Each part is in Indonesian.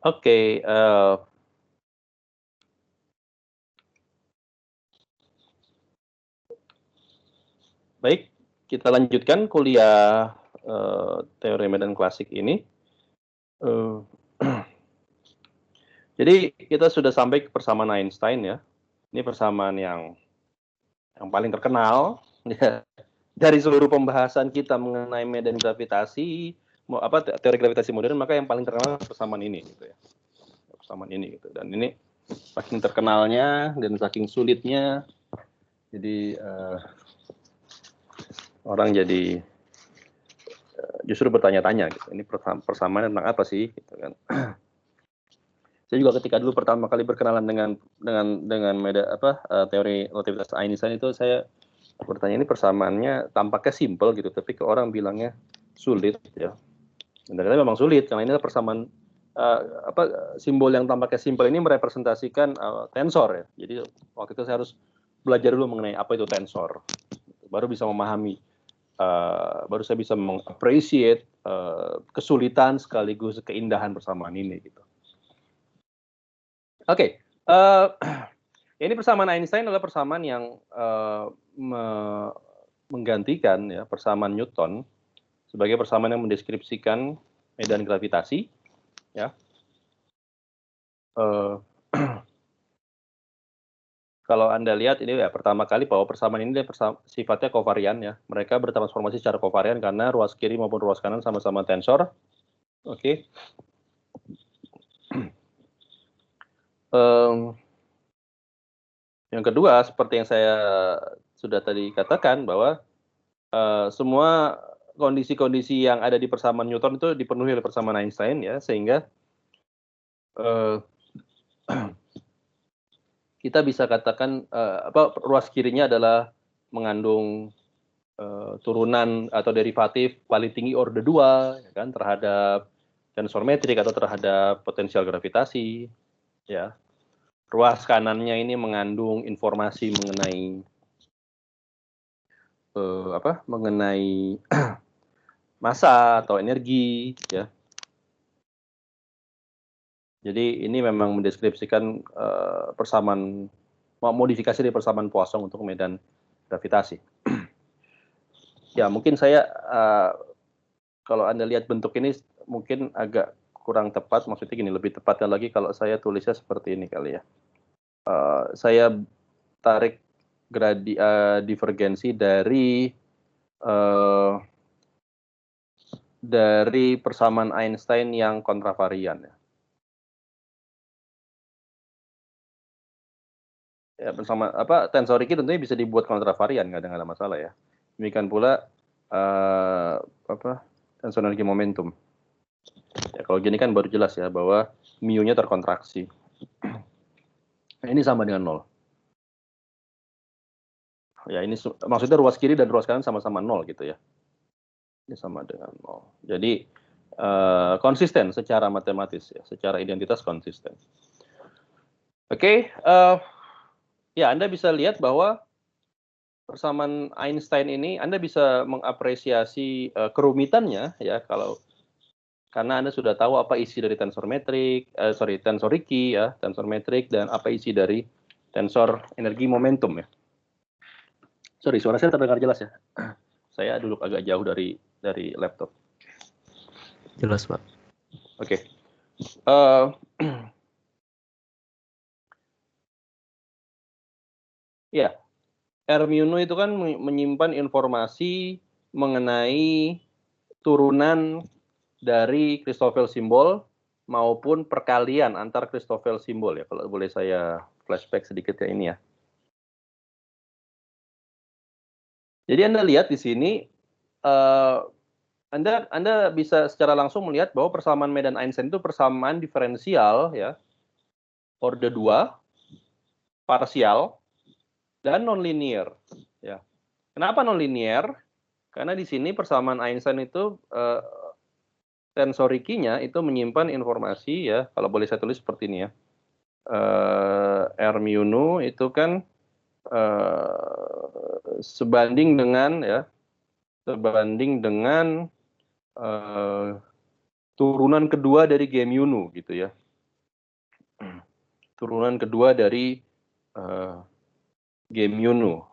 Oke, baik, kita lanjutkan kuliah teori medan klasik ini. Jadi kita sudah sampai ke persamaan Einstein ya. Ini persamaan yang paling terkenal ya. Dari seluruh pembahasan kita mengenai medan gravitasi, teori gravitasi modern, maka yang paling terkenal persamaan ini gitu ya. Persamaan ini gitu. Dan ini saking terkenalnya dan saking sulitnya, jadi orang jadi justru bertanya-tanya gitu. Ini persamaan tentang apa sih gitu kan. Saya juga ketika dulu pertama kali berkenalan dengan teori relativitas Einstein itu saya bertanya, ini persamaannya tampaknya simpel gitu, tapi ke orang bilangnya sulit ya. Dan ternyata memang sulit karena ini persamaan simbol yang tampaknya simpel ini merepresentasikan tensor ya. Jadi waktu itu saya harus belajar dulu mengenai apa itu tensor, baru bisa memahami, baru saya bisa mengappreciate kesulitan sekaligus keindahan persamaan ini gitu. Oke, ini persamaan Einstein adalah persamaan yang menggantikan ya persamaan Newton sebagai persamaan yang mendeskripsikan medan gravitasi ya. Kalau Anda lihat ini ya pertama kali bahwa persamaan ini sifatnya kovarian ya. Mereka bertransformasi secara kovarian karena ruas kiri maupun ruas kanan sama-sama tensor. Oke. Yang kedua, seperti yang saya sudah tadi katakan bahwa semua kondisi-kondisi yang ada di persamaan Newton itu dipenuhi oleh persamaan Einstein ya, sehingga kita bisa katakan ruas kirinya adalah mengandung turunan atau derivatif paling tinggi orde 2 ya kan, terhadap tensor metrik atau terhadap potensial gravitasi ya. Ruas kanannya ini mengandung informasi mengenai mengenai massa atau energi ya. Jadi ini memang mendeskripsikan persamaan, modifikasi dari persamaan Poisson untuk medan gravitasi. Ya mungkin saya kalau Anda lihat bentuk ini mungkin agak kurang tepat, maksudnya gini, lebih tepatnya lagi kalau saya tulisnya seperti ini kali ya. Saya tarik divergensi dari persamaan Einstein yang kontravarian ya. Ya, bersama tensor Ricci tentunya bisa dibuat kontravarian, nggak ada masalah ya. Demikian pula tensor energi momentum. Ya, kalau gini kan baru jelas ya bahwa mu-nya terkontraksi. Nah, ini sama dengan 0. Ya, ini maksudnya ruas kiri dan ruas kanan sama-sama 0 gitu ya. Ini sama dengan 0. Jadi konsisten secara matematis ya, secara identitas konsisten. Oke, ya Anda bisa lihat bahwa persamaan Einstein ini Anda bisa mengapresiasi kerumitannya ya karena Anda sudah tahu apa isi dari tensor Ricci ya, tensor metrik, dan apa isi dari tensor energi momentum ya. Sorry, suara saya terdengar jelas ya. Saya duduk agak jauh dari laptop. Jelas, Pak. Oke. Ya, R mu itu kan menyimpan informasi mengenai turunan dari Christoffel simbol maupun perkalian antar Christoffel simbol ya. Kalau boleh saya flashback sedikit ya ini ya. Jadi Anda lihat di sini, Anda bisa secara langsung melihat bahwa persamaan medan Einstein itu persamaan diferensial ya, orde 2, parsial, dan nonlinear. Ya. Kenapa nonlinear? Karena di sini persamaan Einstein itu tensor Ricci-nya itu menyimpan informasi ya, kalau boleh saya tulis seperti ini ya. R mu itu kan sebanding dengan turunan kedua dari G mu gitu ya. turunan kedua dari game Uno.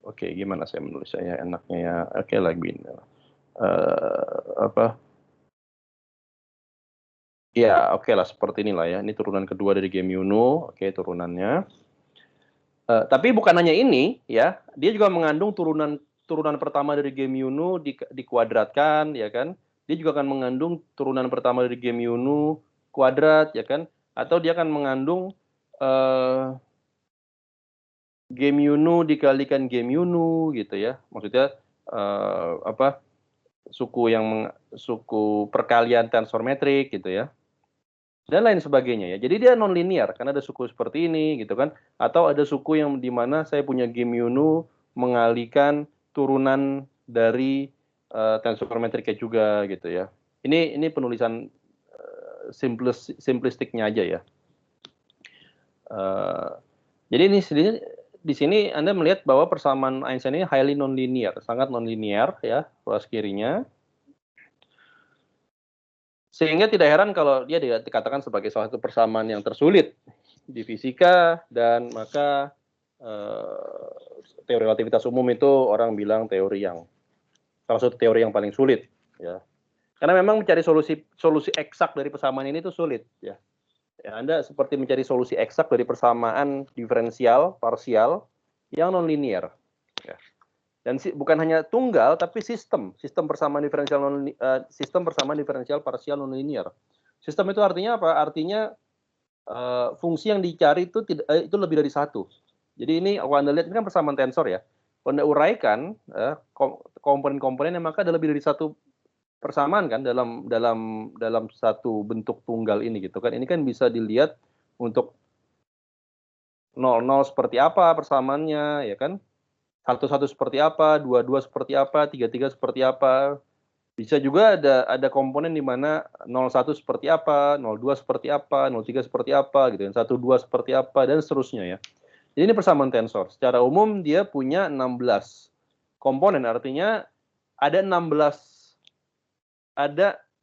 Oke, gimana saya menulis saya enaknya ya? Oke, lagi ini. Ya, oke lah seperti inilah ya. Ini turunan kedua dari game Uno. Oke, turunannya. Tapi bukan hanya ini, ya. Dia juga mengandung turunan pertama dari game Uno dikuadratkan, ya kan? Dia juga akan mengandung turunan pertama dari game Uno kuadrat, ya kan? Atau dia akan mengandung game Uno dikalikan game Uno, gitu ya. Maksudnya suku perkalian tensor metrik, gitu ya. Dan lain sebagainya ya. Jadi dia non-linear karena ada suku seperti ini gitu kan, atau ada suku yang di mana saya punya game Uno mengalikan turunan dari tensor metriknya juga gitu ya. Ini penulisan simplistiknya aja ya. Jadi ini di sini Anda melihat bahwa persamaan Einstein ini highly non-linear, sangat non-linear ya, ruas kirinya. Sehingga tidak heran kalau dia dikatakan sebagai salah satu persamaan yang tersulit di fisika, dan maka teori relativitas umum itu orang bilang salah satu teori yang paling sulit ya. Karena memang mencari solusi eksak dari persamaan ini itu sulit ya. Anda seperti mencari solusi eksak dari persamaan diferensial parsial yang non-linear ya. Dan bukan hanya tunggal, tapi sistem persamaan diferensial parsial non-linear. Sistem itu artinya apa? Artinya fungsi yang dicari itu lebih dari satu. Jadi ini kalau Anda lihat ini kan persamaan tensor ya. Kalau Anda uraikan komponen-komponennya, maka ada lebih dari satu persamaan kan dalam satu bentuk tunggal ini gitu kan. Ini kan bisa dilihat untuk 0,0 seperti apa persamaannya ya kan. 1,1 seperti apa, 2,2 seperti apa, 3,3 seperti apa. Bisa juga ada komponen di mana 0,1 seperti apa, 0,2 seperti apa, 0,3 seperti apa gitu, 1,2 seperti apa, dan seterusnya ya. Jadi ini persamaan tensor. Secara umum dia punya 16 komponen, artinya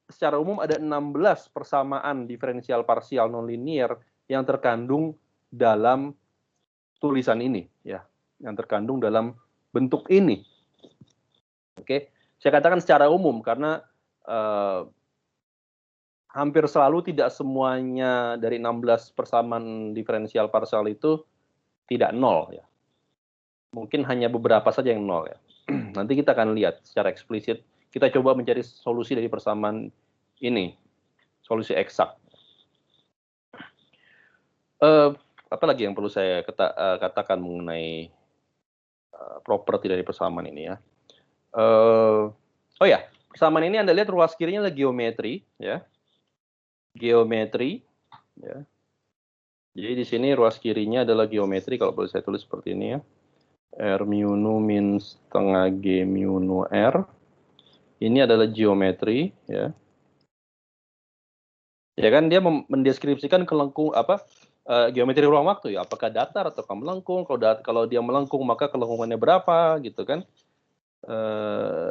secara umum ada 16 persamaan diferensial parsial nonlinear yang terkandung dalam tulisan ini ya. Yang terkandung dalam bentuk ini. Oke, saya katakan secara umum karena hampir selalu tidak semuanya dari 16 persamaan diferensial parsial itu tidak nol ya. Mungkin hanya beberapa saja yang nol ya. Nanti kita akan lihat secara eksplisit. Kita coba mencari solusi dari persamaan ini, solusi eksak. Apa lagi yang perlu saya katakan mengenai properti dari persamaan ini ya. Oh ya, persamaan ini Anda lihat ruas kirinya adalah geometri ya. Geometri ya. Jadi di sini ruas kirinya adalah geometri, kalau boleh saya tulis seperti ini ya. R mu nu min setengah G mu nu R. Ini adalah geometri ya. Ya kan dia mendeskripsikan geometri ruang waktu ya, apakah datar atau melengkung. Kalau dia melengkung maka kelengkungannya berapa gitu kan.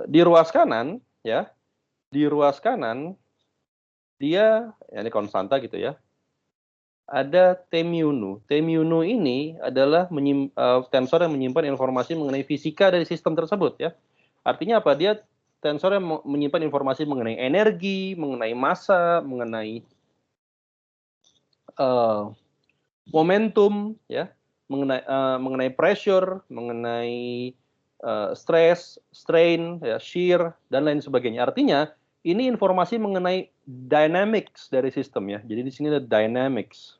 Di ruas kanan ya. Di ruas kanan dia ini konstanta gitu ya. Ada T mu nu. T mu nu ini adalah tensor yang menyimpan informasi mengenai fisika dari sistem tersebut ya. Artinya apa? Dia tensor yang menyimpan informasi mengenai energi, mengenai massa, mengenai momentum ya, mengenai pressure, mengenai stress, strain, ya, shear dan lain sebagainya. Artinya ini informasi mengenai dynamics dari sistem ya. Jadi di sini ada dynamics.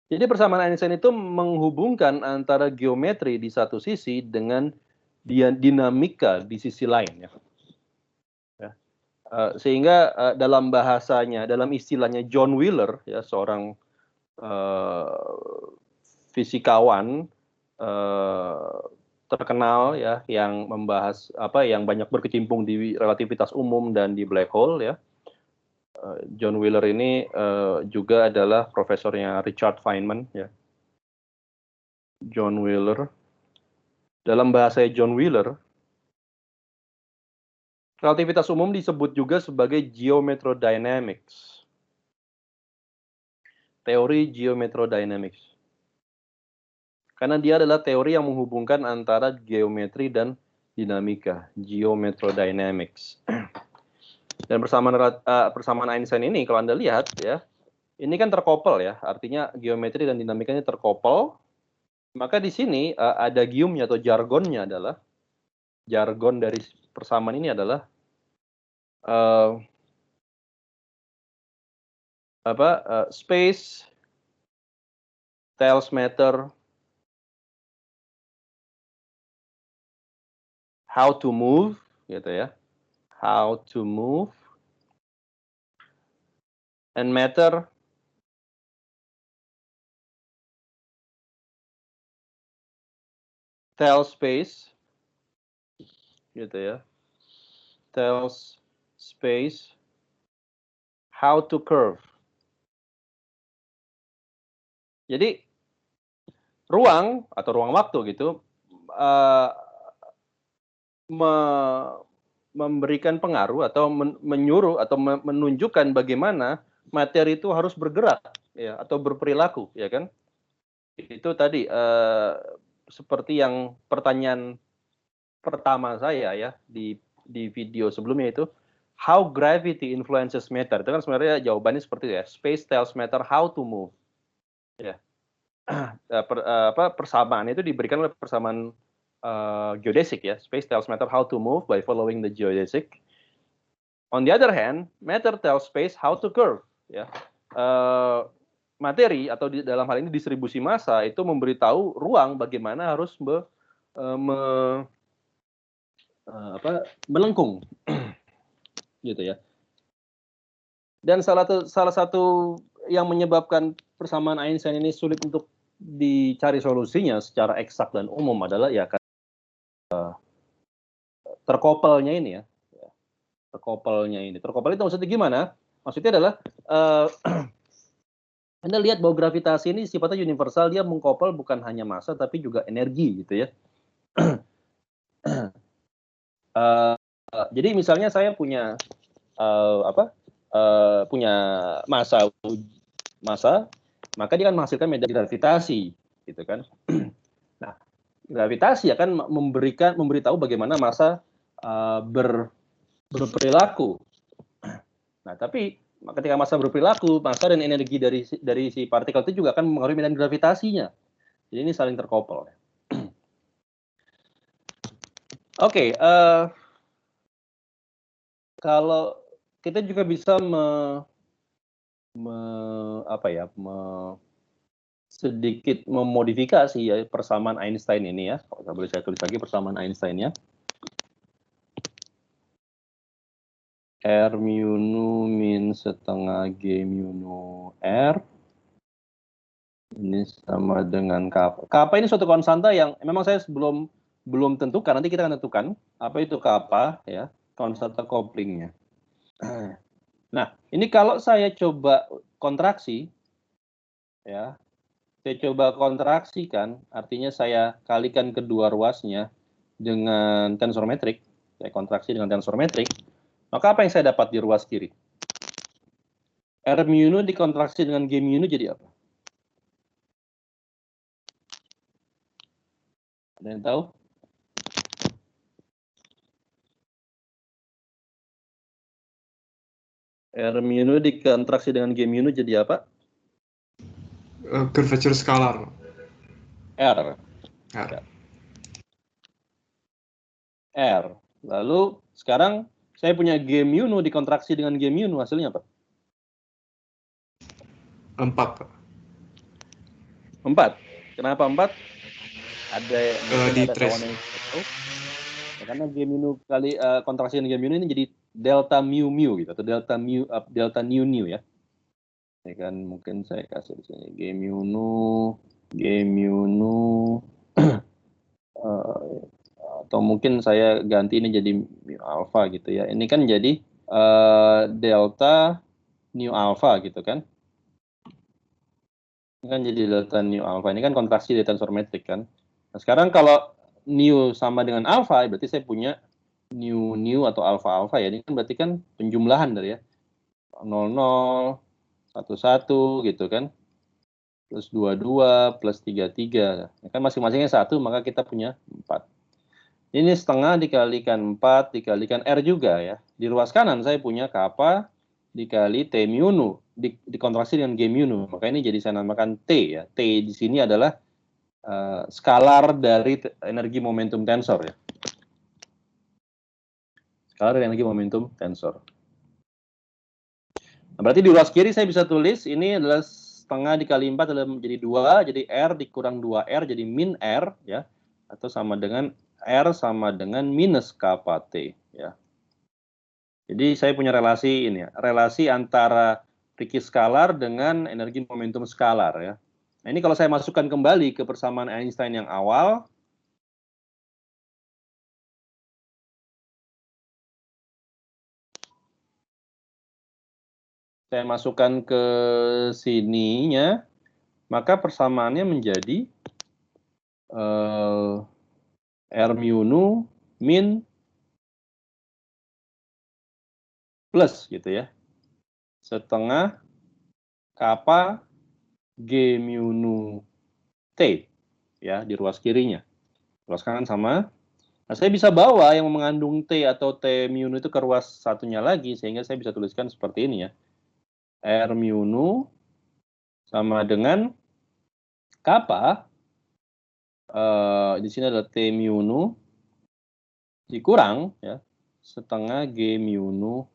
Jadi persamaan Einstein itu menghubungkan antara geometri di satu sisi dengan dinamika di sisi lain ya. Sehingga dalam bahasanya, dalam istilahnya John Wheeler ya, seorang fisikawan terkenal ya, yang membahas yang banyak berkecimpung di relativitas umum dan di black hole ya. John Wheeler ini juga adalah profesornya Richard Feynman ya. John Wheeler. Dalam bahasa John Wheeler, Relativitas umum disebut juga sebagai geometrodynamics. Teori geometrodynamics. Karena dia adalah teori yang menghubungkan antara geometri dan dinamika, geometrodynamics. Dan persamaan Einstein ini, kalau Anda lihat ya, ini kan terkoppel ya, artinya geometri dan dinamikanya terkoppel. Maka di sini ada giumnya atau jargonnya adalah, jargon dari persamaan ini adalah space tells matter how to move, gitu ya, how to move, and matter tells space, gitu ya, tells space how to curve. Jadi ruang atau ruang waktu gitu memberikan pengaruh atau menyuruh atau menunjukkan bagaimana materi itu harus bergerak ya atau berperilaku, ya kan? Itu tadi seperti yang pertanyaan pertama saya ya di video sebelumnya itu, how gravity influences matter. Itu kan sebenarnya jawabannya seperti itu ya. Space tells matter how to move. Ya. Persamaan itu diberikan oleh persamaan geodesic ya. Space tells matter how to move by following the geodesic. On the other hand, matter tells space how to curve. Ya. Materi atau dalam hal ini distribusi massa itu memberitahu ruang bagaimana harus melengkung, gitu ya. Dan salah satu yang menyebabkan persamaan Einstein ini sulit untuk dicari solusinya secara eksak dan umum adalah ya terkoppelnya ini ya. Terkoppelnya ini. Terkoppel itu maksudnya gimana? Maksudnya adalah Anda lihat bahwa gravitasi ini sifatnya universal, dia mengkoppel bukan hanya massa tapi juga energi gitu ya. Jadi misalnya saya punya punya massa, maka dia akan menghasilkan medan gravitasi, gitu kan. Nah, gravitasi akan memberitahu bagaimana massa berperilaku. Nah, tapi ketika massa berperilaku, massa dan energi dari si partikel itu juga akan mengaruhi medan gravitasinya. Jadi ini saling terkoppel. Oke, kalau kita juga bisa sedikit memodifikasi ya persamaan Einstein ini ya. Kalau boleh saya tulis lagi persamaan Einstein ya. R mu nu min setengah G mu nu R. Ini sama dengan kappa. Kappa ini suatu konstanta yang memang saya belum tentukan. Nanti kita akan tentukan apa itu kappa ya, konstanta couplingnya. Nah, ini kalau saya coba kontraksi ya. Saya coba kontraksikan, artinya saya kalikan kedua ruasnya dengan tensor metrik. Saya kontraksi dengan tensor metrik. Maka apa yang saya dapat di ruas kiri? R mu nu dikontraksi dengan G mu nu jadi apa? Ada yang tahu? R mu nu dikontraksi dengan G mu nu jadi apa? Curvature scalar. R. Lalu sekarang saya punya G mu nu dikontraksi dengan G mu nu, hasilnya apa? 4. 4. Kenapa 4? Ada di kawan yang tahu. Ya, karena G mu nu kali kontraksi dengan G mu nu ini jadi delta mu mu gitu atau delta nu nu ya. Ya kan mungkin saya kasih di sini G mu nu atau mungkin saya ganti ini jadi mu alpha gitu ya. Ini kan jadi delta nu alpha gitu kan. Ini kan jadi delta nu alpha. Ini kan kontraksi dari tensor metrik kan. Nah, sekarang kalau nu sama dengan alpha berarti saya punya nu atau alfa ya. Ini kan berarti kan penjumlahan dari ya. 00, 11 gitu kan. Plus 22, plus 33. Ya kan masing-masingnya 1, maka kita punya 4. Ini setengah dikalikan 4, dikalikan R juga ya. Di ruas kanan saya punya kappa dikali T mu nu. Dikontraksi dengan G mu nu. Maka ini jadi saya namakan T ya. T di sini adalah skalar dari energi momentum tensor ya. Skalar dari energi momentum tensor. Nah, berarti di ruas kiri saya bisa tulis ini adalah setengah dikali 4 adalah menjadi 2, jadi R dikurang 2R jadi min R ya, atau sama dengan R sama dengan minus kappa T ya. Jadi saya punya relasi ini ya, relasi antara Ricci skalar dengan energi momentum skalar ya. Nah, ini kalau saya masukkan kembali ke persamaan Einstein yang awal, saya masukkan ke sininya, maka persamaannya menjadi R mu nu min plus gitu ya. Setengah kappa G mu nu T ya di ruas kirinya. Ruas kanan sama. Nah, saya bisa bawa yang mengandung T atau T mu nu itu ke ruas satunya lagi, sehingga saya bisa tuliskan seperti ini ya. R mu nu sama dengan kappa, di sini adalah T mu nu dikurang ya setengah G mu nu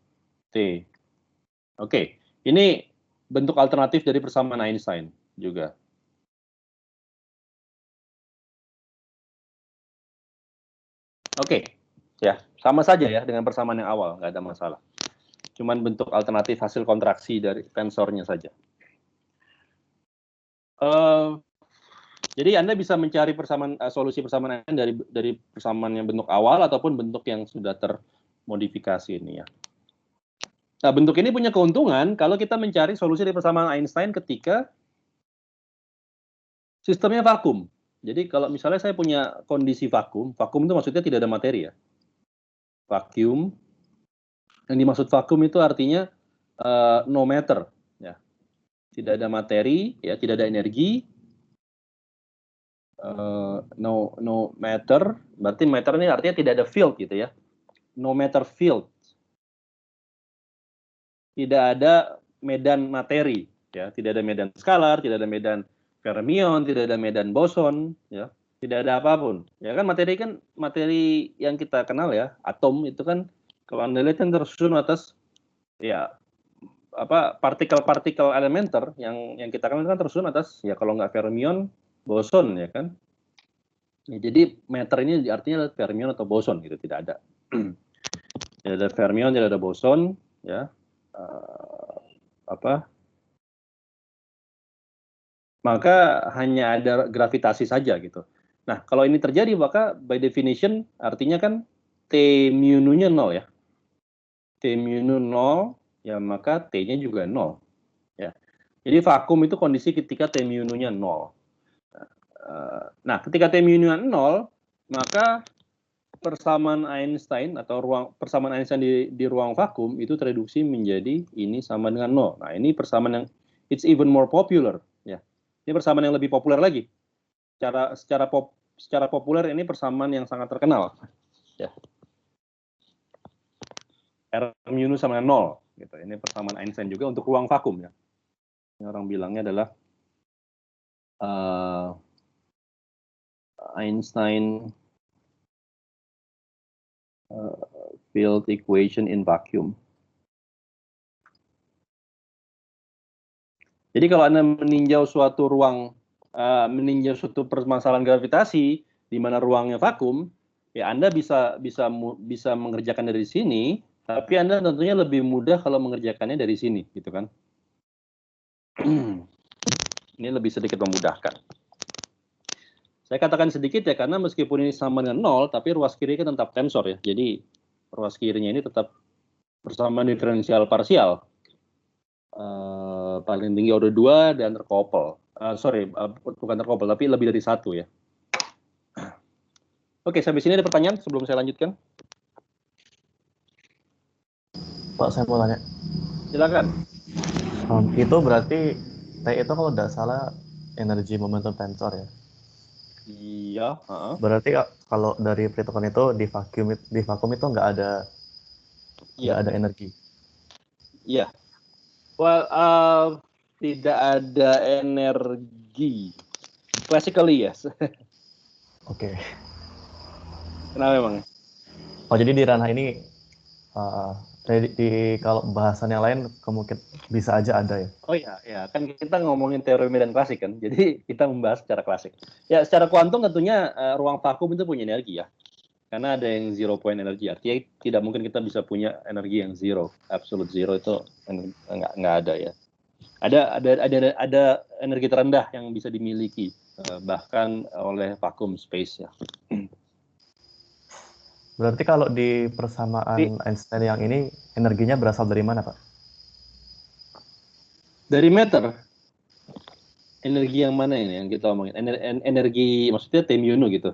T. Oke, ini bentuk alternatif dari persamaan Einstein juga. Oke, ya sama saja ya dengan persamaan yang awal, nggak ada masalah. Cuman bentuk alternatif hasil kontraksi dari tensornya saja. Jadi Anda bisa mencari solusi persamaan dari persamaan yang bentuk awal ataupun bentuk yang sudah termodifikasi ini ya. Nah, bentuk ini punya keuntungan kalau kita mencari solusi dari persamaan Einstein ketika sistemnya vakum. Jadi kalau misalnya saya punya kondisi vakum itu maksudnya tidak ada materi ya. Vakum. Yang dimaksud vakum itu artinya no matter ya. Tidak ada materi ya, tidak ada energi. No matter, berarti matter ini artinya tidak ada field gitu ya. No matter field. Tidak ada medan materi ya, tidak ada medan skalar, tidak ada medan fermion, tidak ada medan boson ya. Tidak ada apapun. Ya kan materi yang kita kenal ya, atom itu kan kalau Anda lihat kan tersusun atas ya partikel-partikel elementer yang kita kenal kan tersusun atas ya kalau nggak fermion, boson ya kan. Ya, jadi matter ini artinya fermion atau boson gitu, tidak ada. Tidak ada fermion, tidak ada boson ya. Maka hanya ada gravitasi saja gitu. Nah, kalau ini terjadi maka by definition artinya kan T mu nu-nya 0 ya. T mu nu 0 ya maka T-nya juga 0 ya. Jadi vakum itu kondisi ketika T mu nu-nya 0. Nah, ketika T mu nu-nya 0 maka persamaan Einstein atau persamaan Einstein di ruang vakum itu tereduksi menjadi ini sama dengan 0. Nah, ini persamaan yang it's even more popular ya. Ini persamaan yang lebih populer lagi. Secara populer ini persamaan yang sangat terkenal. Ya. R mu nu sama dengan 0 gitu. Ini persamaan Einstein juga untuk ruang vakum ya. Ini orang bilangnya adalah Einstein field equation in vacuum. Jadi kalau Anda meninjau suatu permasalahan gravitasi di mana ruangnya vakum, ya Anda bisa mengerjakan dari sini, tapi Anda tentunya lebih mudah kalau mengerjakannya dari sini, gitu kan? Ini lebih sedikit memudahkan. Saya katakan sedikit ya, karena meskipun ini sama dengan 0, tapi ruas kiri kan tetap tensor ya. Jadi ruas kirinya ini tetap persamaan diferensial parsial. Paling tinggi order 2 dan terkopel. Bukan terkopel, tapi lebih dari 1 ya. Oke, sampai sini ada pertanyaan sebelum saya lanjutkan? Pak, saya mau tanya. Silakan. Itu berarti T itu kalau tidak salah energi momentum tensor ya. Iya. Berarti kalau dari perhitungan itu di vakum itu nggak ada Iya. energi. Iya. Well, tidak ada energi. Classically yes. Oke. Kenapa memang? Oh, jadi di ranah ini kalau bahasan yang lain kemungkinan bisa aja ada ya. Oh iya, ya kan kita ngomongin teori medan klasik kan, jadi kita membahas secara klasik. Ya secara kuantum tentunya ruang vakum itu punya energi ya, karena ada yang zero point energi, artinya tidak mungkin kita bisa punya energi yang zero, absolute zero itu nggak ada ya. Ada energi terendah yang bisa dimiliki bahkan oleh vakum space ya. Berarti kalau di persamaan Einstein yang ini energinya berasal dari mana, Pak? Dari matter. Energi yang mana ini yang kita omongin? Energi maksudnya T mu gitu.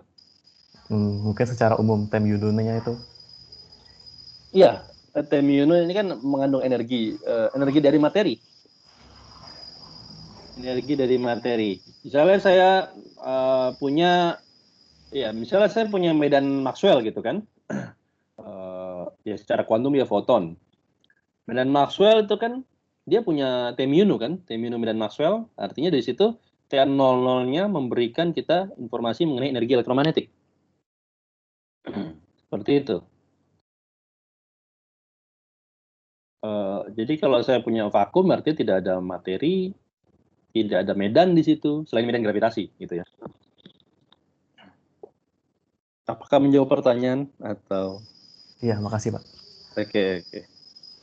Mungkin secara umum T mu itu. Iya, T mu ini kan mengandung energi dari materi. Energi dari materi. Misalnya saya misalnya saya punya medan Maxwell gitu kan. Ya secara kuantum ya foton. Medan Maxwell itu kan dia punya T mu kan, T mu medan Maxwell. Artinya dari situ T00-nya memberikan kita informasi mengenai energi elektromagnetik. Seperti itu. Jadi kalau saya punya vakum berarti tidak ada materi, tidak ada medan di situ selain medan gravitasi gitu ya. Apakah menjawab pertanyaan atau? Iya, makasih Pak. Oke.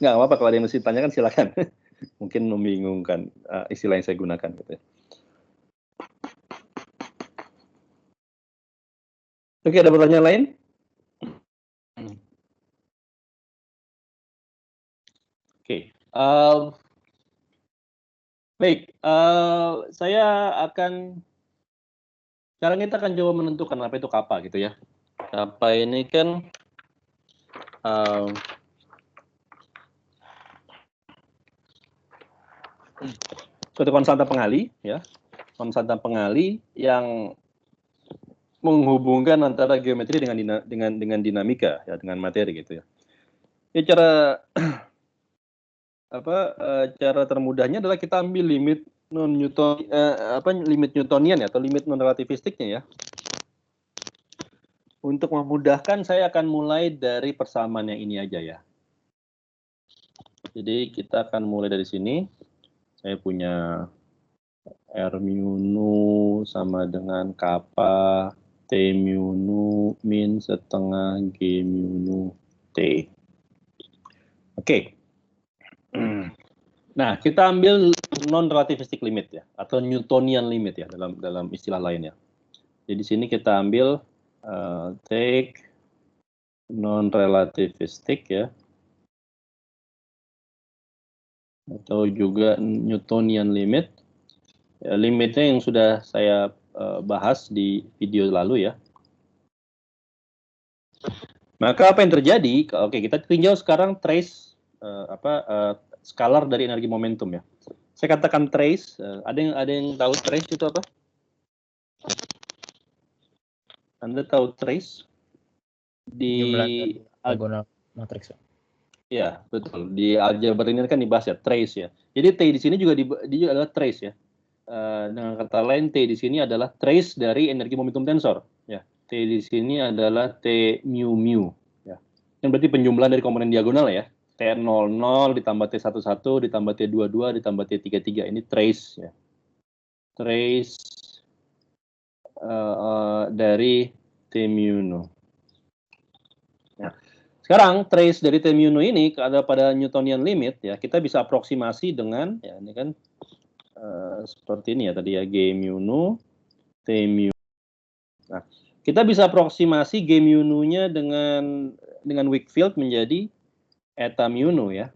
Nggak apa-apa kalau ada yang mesti ditanyakan silakan. Mungkin membingungkan istilah yang saya gunakan gitu ya. Oke, ada pertanyaan lain? Oke. Baik, saya akan sekarang kita akan coba menentukan apa itu kappa gitu ya. Kappa ini kan suatu konstanta pengali ya, konstanta pengali yang menghubungkan antara geometri dengan dinamika ya, dengan materi gitu ya. Ya cara termudahnya adalah kita ambil limit limit Newtonian ya, atau limit non relativistiknya ya. Untuk memudahkan saya akan mulai dari persamaan yang ini aja ya. Jadi kita akan mulai dari sini. Saya punya R mu nu sama dengan kappa T mu nu min setengah G mu nu T. Oke. Nah, kita ambil non-relativistic limit ya, atau Newtonian limit ya dalam istilah lainnya. Jadi di sini kita ambil take non-relativistic ya, atau juga Newtonian limit. Ya, limitnya yang sudah saya bahas di video lalu ya. Maka apa yang terjadi? Oke, kita tinjau sekarang trace skalar dari energi momentum ya. Saya katakan trace. Ada yang tahu trace itu apa? Anda tahu trace di diagonal matriks. Ya, betul. Di aljabar ini kan dibahas ya trace ya. Jadi T di sini juga dia adalah trace ya. Dengan kata lain T di sini adalah trace dari energi momentum tensor ya. T di sini adalah T mu mu ya. Yang berarti penjumlahan dari komponen diagonal ya. T00 ditambah T11 ditambah T22 ditambah T33 ini trace ya. Trace dari T mu nu. Nah, sekarang trace dari T mu nu ini ada pada Newtonian limit ya, kita bisa aproksimasi dengan ya ini kan seperti ini ya tadi ya G mu nu T mu. Nah, kita bisa aproksimasi G mu nu-nya dengan weak field menjadi eta mu nu ya.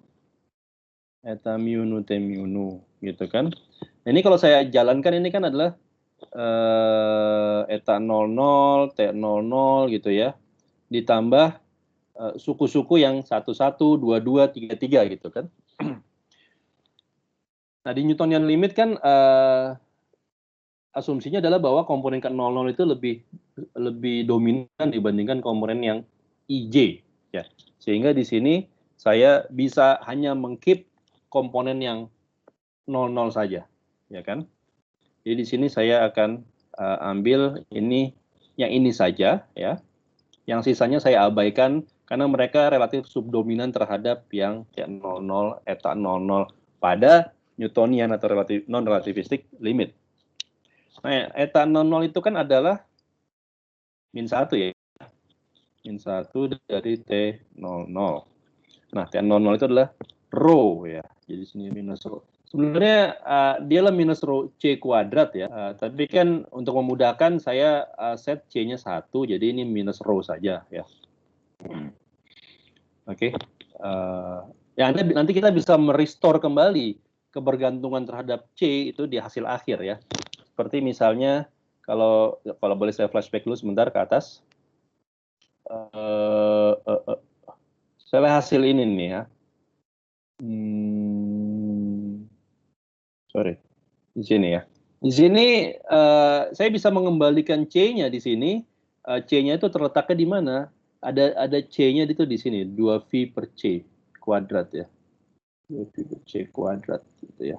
Eta mu nu T mu nu gitu kan. Nah, ini kalau saya jalankan ini kan adalah eta 00 T00 gitu ya. Ditambah suku-suku yang 1, 1, 2, 2, 3, 3 gitu kan. Nah, di Newtonian limit kan asumsinya adalah bahwa komponen ke-00 itu lebih dominan dibandingkan komponen yang IJ ya. Sehingga di sini saya bisa hanya mengkeep komponen yang 00 saja, ya kan? Jadi di sini saya akan ambil yang ini saja ya. Yang sisanya saya abaikan karena mereka relatif subdominan terhadap yang 00, eta 00 pada Newtonian atau non-relativistic limit. Nah, eta 00 itu kan adalah min 1 ya. Min 1 dari T00. Nah, T00 itu adalah rho ya. Jadi sini minus rho. Sebenarnya dia lah minus rho C kuadrat ya. Tapi kan untuk memudahkan saya set C-nya 1, jadi ini minus rho saja ya. Oke. Ya nanti kita bisa merestore kembali kebergantungan terhadap C itu di hasil akhir ya. Seperti misalnya kalau boleh saya flashback dulu sebentar ke atas. Saya lihat hasil ini nih ya. Sorry, di sini ya. Di sini saya bisa mengembalikan C-nya di sini. C-nya itu terletaknya di mana? Ada C-nya itu di sini, 2V per C kuadrat ya. 2V per C kuadrat gitu ya.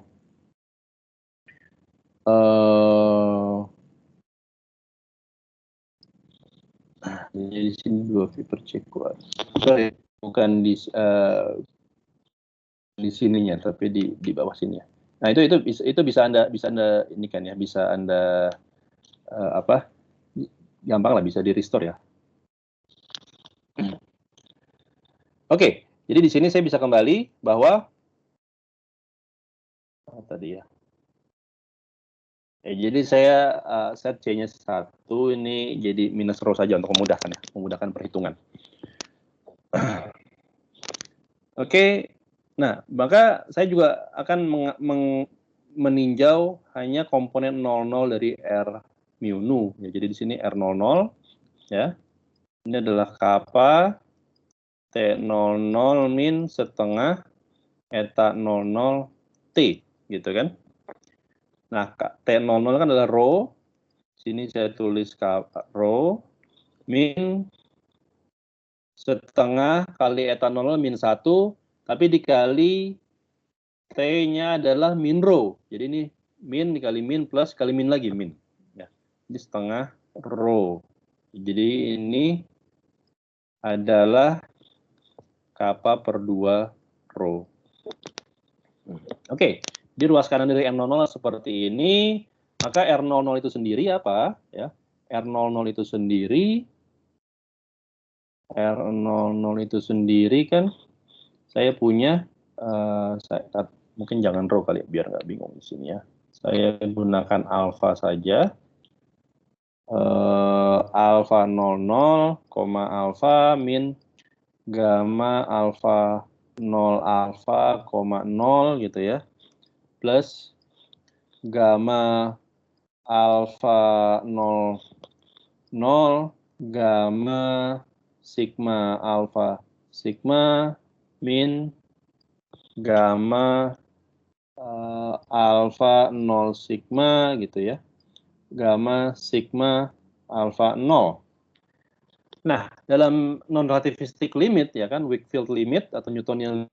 Jadi di sini 2V per C kuadrat. Sorry, bukan di sininya, tapi di bawah sini ya. Nah, itu bisa Anda ini kan ya, bisa Anda gampang lah bisa di-restore ya. Oke, jadi di sini saya bisa kembali bahwa tadi ya. Jadi saya set C-nya 1 ini jadi minus rho saja untuk memudahkan perhitungan. Oke, nah maka saya juga akan meninjau hanya komponen 00 dari R mu nu. Ya, jadi di sini R00 ya. Ini adalah kappa T00 min setengah eta 00 T gitu kan. Nah, T00 kan adalah rho. Sini saya tulis rho min setengah kali eta 00 min 1, tapi dikali T-nya adalah min rho. Jadi ini min dikali min plus kali min lagi min. Ya. Jadi setengah rho. Jadi ini adalah kappa per 2 rho. Oke, di ruas kanan dari M00 seperti ini, maka R00 itu sendiri apa? Ya, R00 itu sendiri kan saya punya, mungkin jangan rho kali ya, biar nggak bingung di sini ya. Saya gunakan alfa saja. Alfa 00, alfa min gamma alfa 0 alfa, 0 gitu ya, plus gamma alfa 0 0 gamma sigma alfa sigma min gamma alfa 0 sigma gitu ya, gamma sigma alfa 0. Nah, dalam non-relativistic limit ya kan, Wakefield limit atau Newtonian,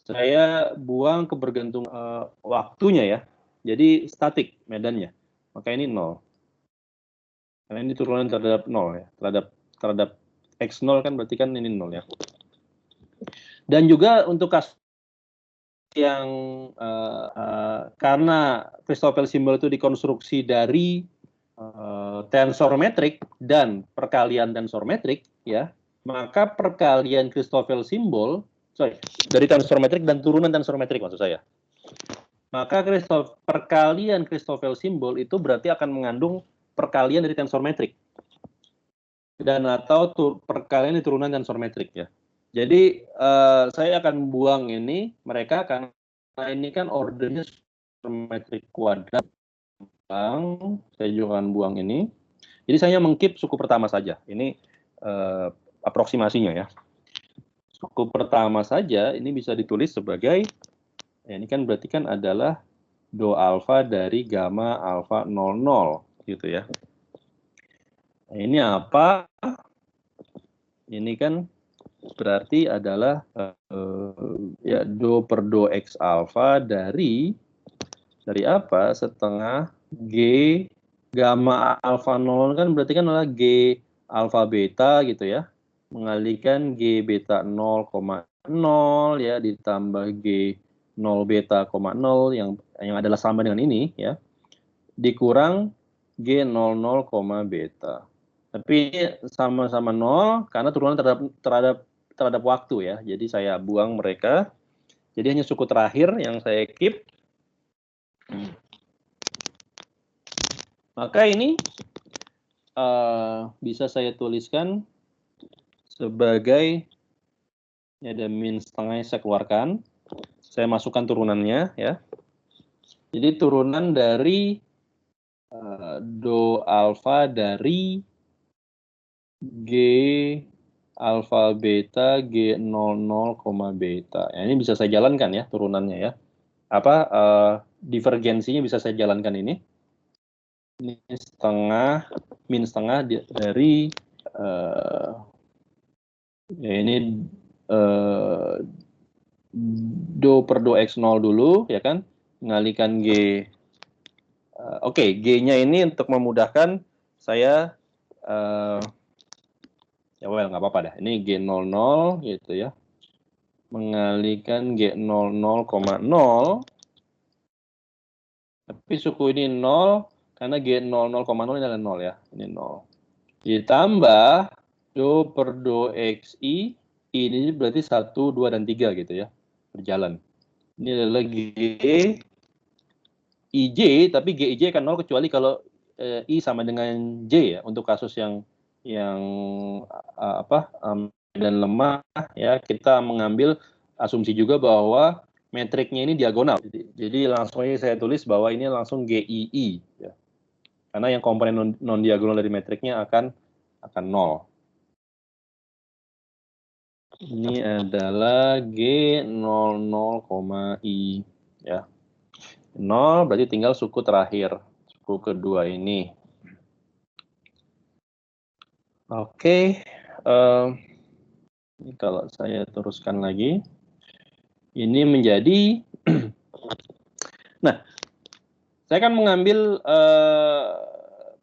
saya buang kebergantungan waktunya ya. Jadi statik medannya. Maka ini 0. Karena ini turunan terhadap 0 ya. Terhadap X0 kan berarti kan ini 0 ya. Dan juga untuk kasus yang karena Christoffel symbol itu dikonstruksi dari tensor metrik dan perkalian tensor metrik ya, maka perkalian Christoffel symbol dari tensor metrik dan turunan tensor metrik maksud saya, maka perkalian Christoffel symbol itu berarti akan mengandung perkalian dari tensor metrik dan atau perkalian di turunan tensor metrik ya. Jadi saya akan buang ini mereka karena ini kan ordernya tensor metrik kuadrat. Saya juga akan buang ini. Jadi saya mengkeep suku pertama saja. Ini aproksimasinya ya. Suku pertama saja ini bisa ditulis sebagai, ya ini kan berarti kan adalah do alfa dari gamma alfa 00 gitu ya. Nah, ini apa? Ini kan berarti adalah ya do per do x alfa dari apa? Setengah G gamma alfa 0 kan berarti kan adalah G alfa beta gitu ya. Mengalihkan G beta 0,0 ya ditambah G 0 beta, 0 yang adalah sama dengan ini ya. Dikurang G 00, beta. Tapi sama-sama 0 karena turunan terhadap waktu ya. Jadi saya buang mereka. Jadi hanya suku terakhir yang saya keep. Maka ini bisa saya tuliskan sebagai, ya ada min setengah yang saya keluarkan. Saya masukkan turunannya ya. Jadi turunan dari do alfa dari G alfa beta G 00, beta. Ya, ini bisa saya jalankan ya turunannya ya. Divergensinya bisa saya jalankan ini. Ini min setengah dari ya ini do per do x0 dulu ya kan, mengalihkan G. Oke, G-nya ini untuk memudahkan saya ya well nggak apa-apa dah. Ini G00 gitu ya. Mengalihkan G00,0. Tapi suku ini 0 karena G00,0 ini adalah 0 ya. Ini 0. Ditambah do per do xi, ini berarti 1, 2, dan 3 gitu ya. Berjalan. Ini adalah G IJ, tapi GIJ kan 0 kecuali kalau I sama dengan J ya, untuk kasus yang dan lemah ya, kita mengambil asumsi juga bahwa metriknya ini diagonal. Jadi langsung aja saya tulis bahwa ini langsung GII ya. Karena yang komponen non diagonal dari metriknya akan 0. Ini adalah G00,I ya. 0 berarti tinggal suku terakhir, suku kedua ini. Oke, ini kalau saya teruskan lagi, ini menjadi, nah, saya akan mengambil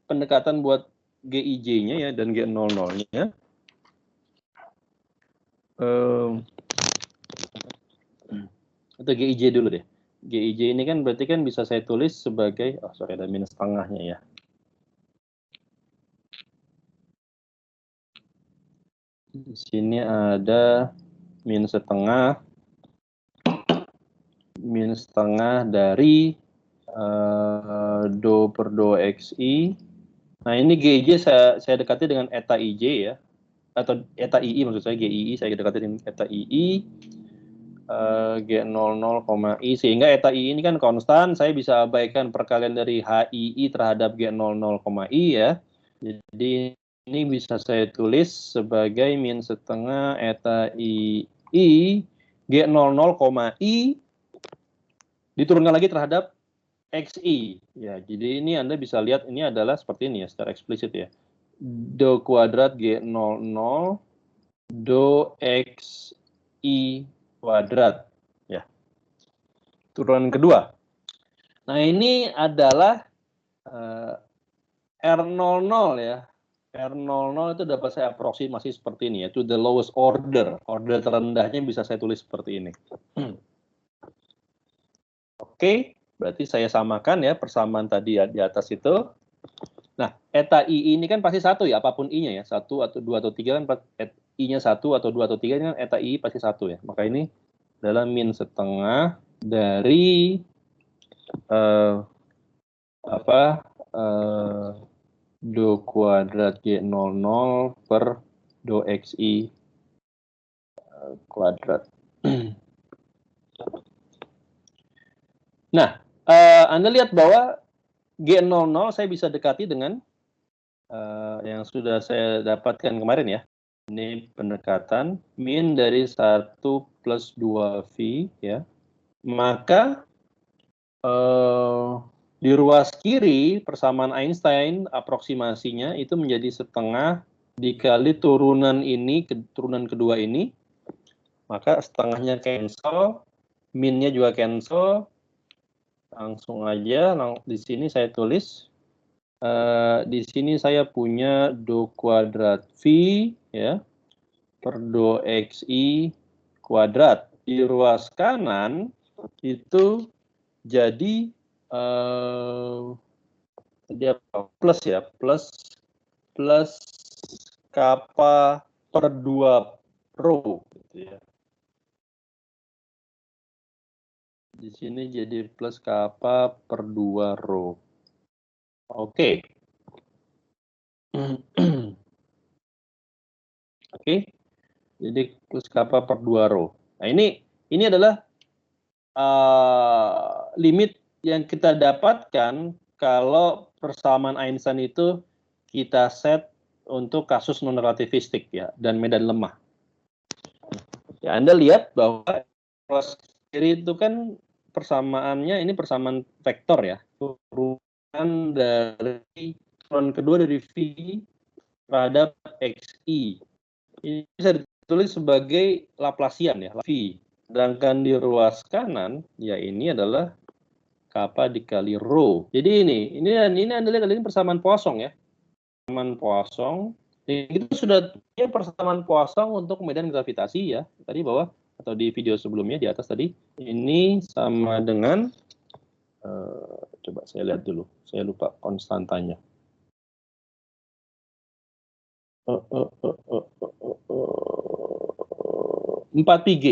pendekatan buat GIJ-nya ya dan G00-nya. Atau GIJ dulu deh. GIJ ini kan berarti kan bisa saya tulis sebagai, ada minus setengahnya ya. Di sini ada minus setengah dari do per do xi. Nah ini GIJ saya dekati dengan eta IJ ya, atau eta II maksud saya, GII saya dekati dengan eta II. G00, I, sehingga eta I ini kan konstan, saya bisa abaikan perkalian dari HII terhadap G00, I ya. Jadi ini bisa saya tulis sebagai min setengah eta II G00, I diturunkan lagi terhadap XI. Ya, jadi ini Anda bisa lihat ini adalah seperti ini ya, secara eksplisit ya. Do kuadrat G00 do XI kuadrat ya, turunan kedua. Nah ini adalah R00 ya. R00 itu dapat saya aproksimasi seperti ini ya, to the lowest order. Order terendahnya bisa saya tulis seperti ini. Oke, berarti saya samakan ya persamaan tadi ya, di atas itu. Nah, eta I ini kan pasti 1 ya, apapun I-nya ya. 1 atau 2 atau 3 kan I-nya 1 atau 2 atau 3 kan eta I pasti 1 ya. Maka ini adalah min setengah dari do kuadrat G00 per do XI kuadrat. Nah, Anda lihat bahwa G00 saya bisa dekati dengan yang sudah saya dapatkan kemarin ya. Ini pendekatan min dari 1 plus 2V ya. Maka di ruas kiri persamaan Einstein aproksimasinya itu menjadi setengah dikali turunan ini, turunan kedua ini. Maka setengahnya cancel, minnya juga cancel. Langsung aja di sini saya tulis. Di sini saya punya do kuadrat V ya per do xi kuadrat. Di ruas kanan itu jadi dia plus ya, plus kappa per 2 rho gitu ya. Di sini jadi plus kappa per 2 rho. Oke. Oke. Jadi plus kappa per 2 rho. Nah, ini adalah limit yang kita dapatkan kalau persamaan Einstein itu kita set untuk kasus non-relativistik ya dan medan lemah. Ya, Anda lihat bahwa ruas kiri itu kan persamaannya ini persamaan vektor ya. Turunan dari turunan kedua dari V terhadap XI. Ini bisa ditulis sebagai Laplacian ya, V. Sedangkan di ruas kanan, ya ini adalah kappa dikali rho. Jadi ini Anda lihat ini persamaan Poisson ya. Persamaan Poisson. Itu sudah punya persamaan Poisson untuk medan gravitasi ya. Tadi bawah atau di video sebelumnya di atas tadi. Ini sama dengan coba saya lihat dulu. Saya lupa konstantanya. 4πg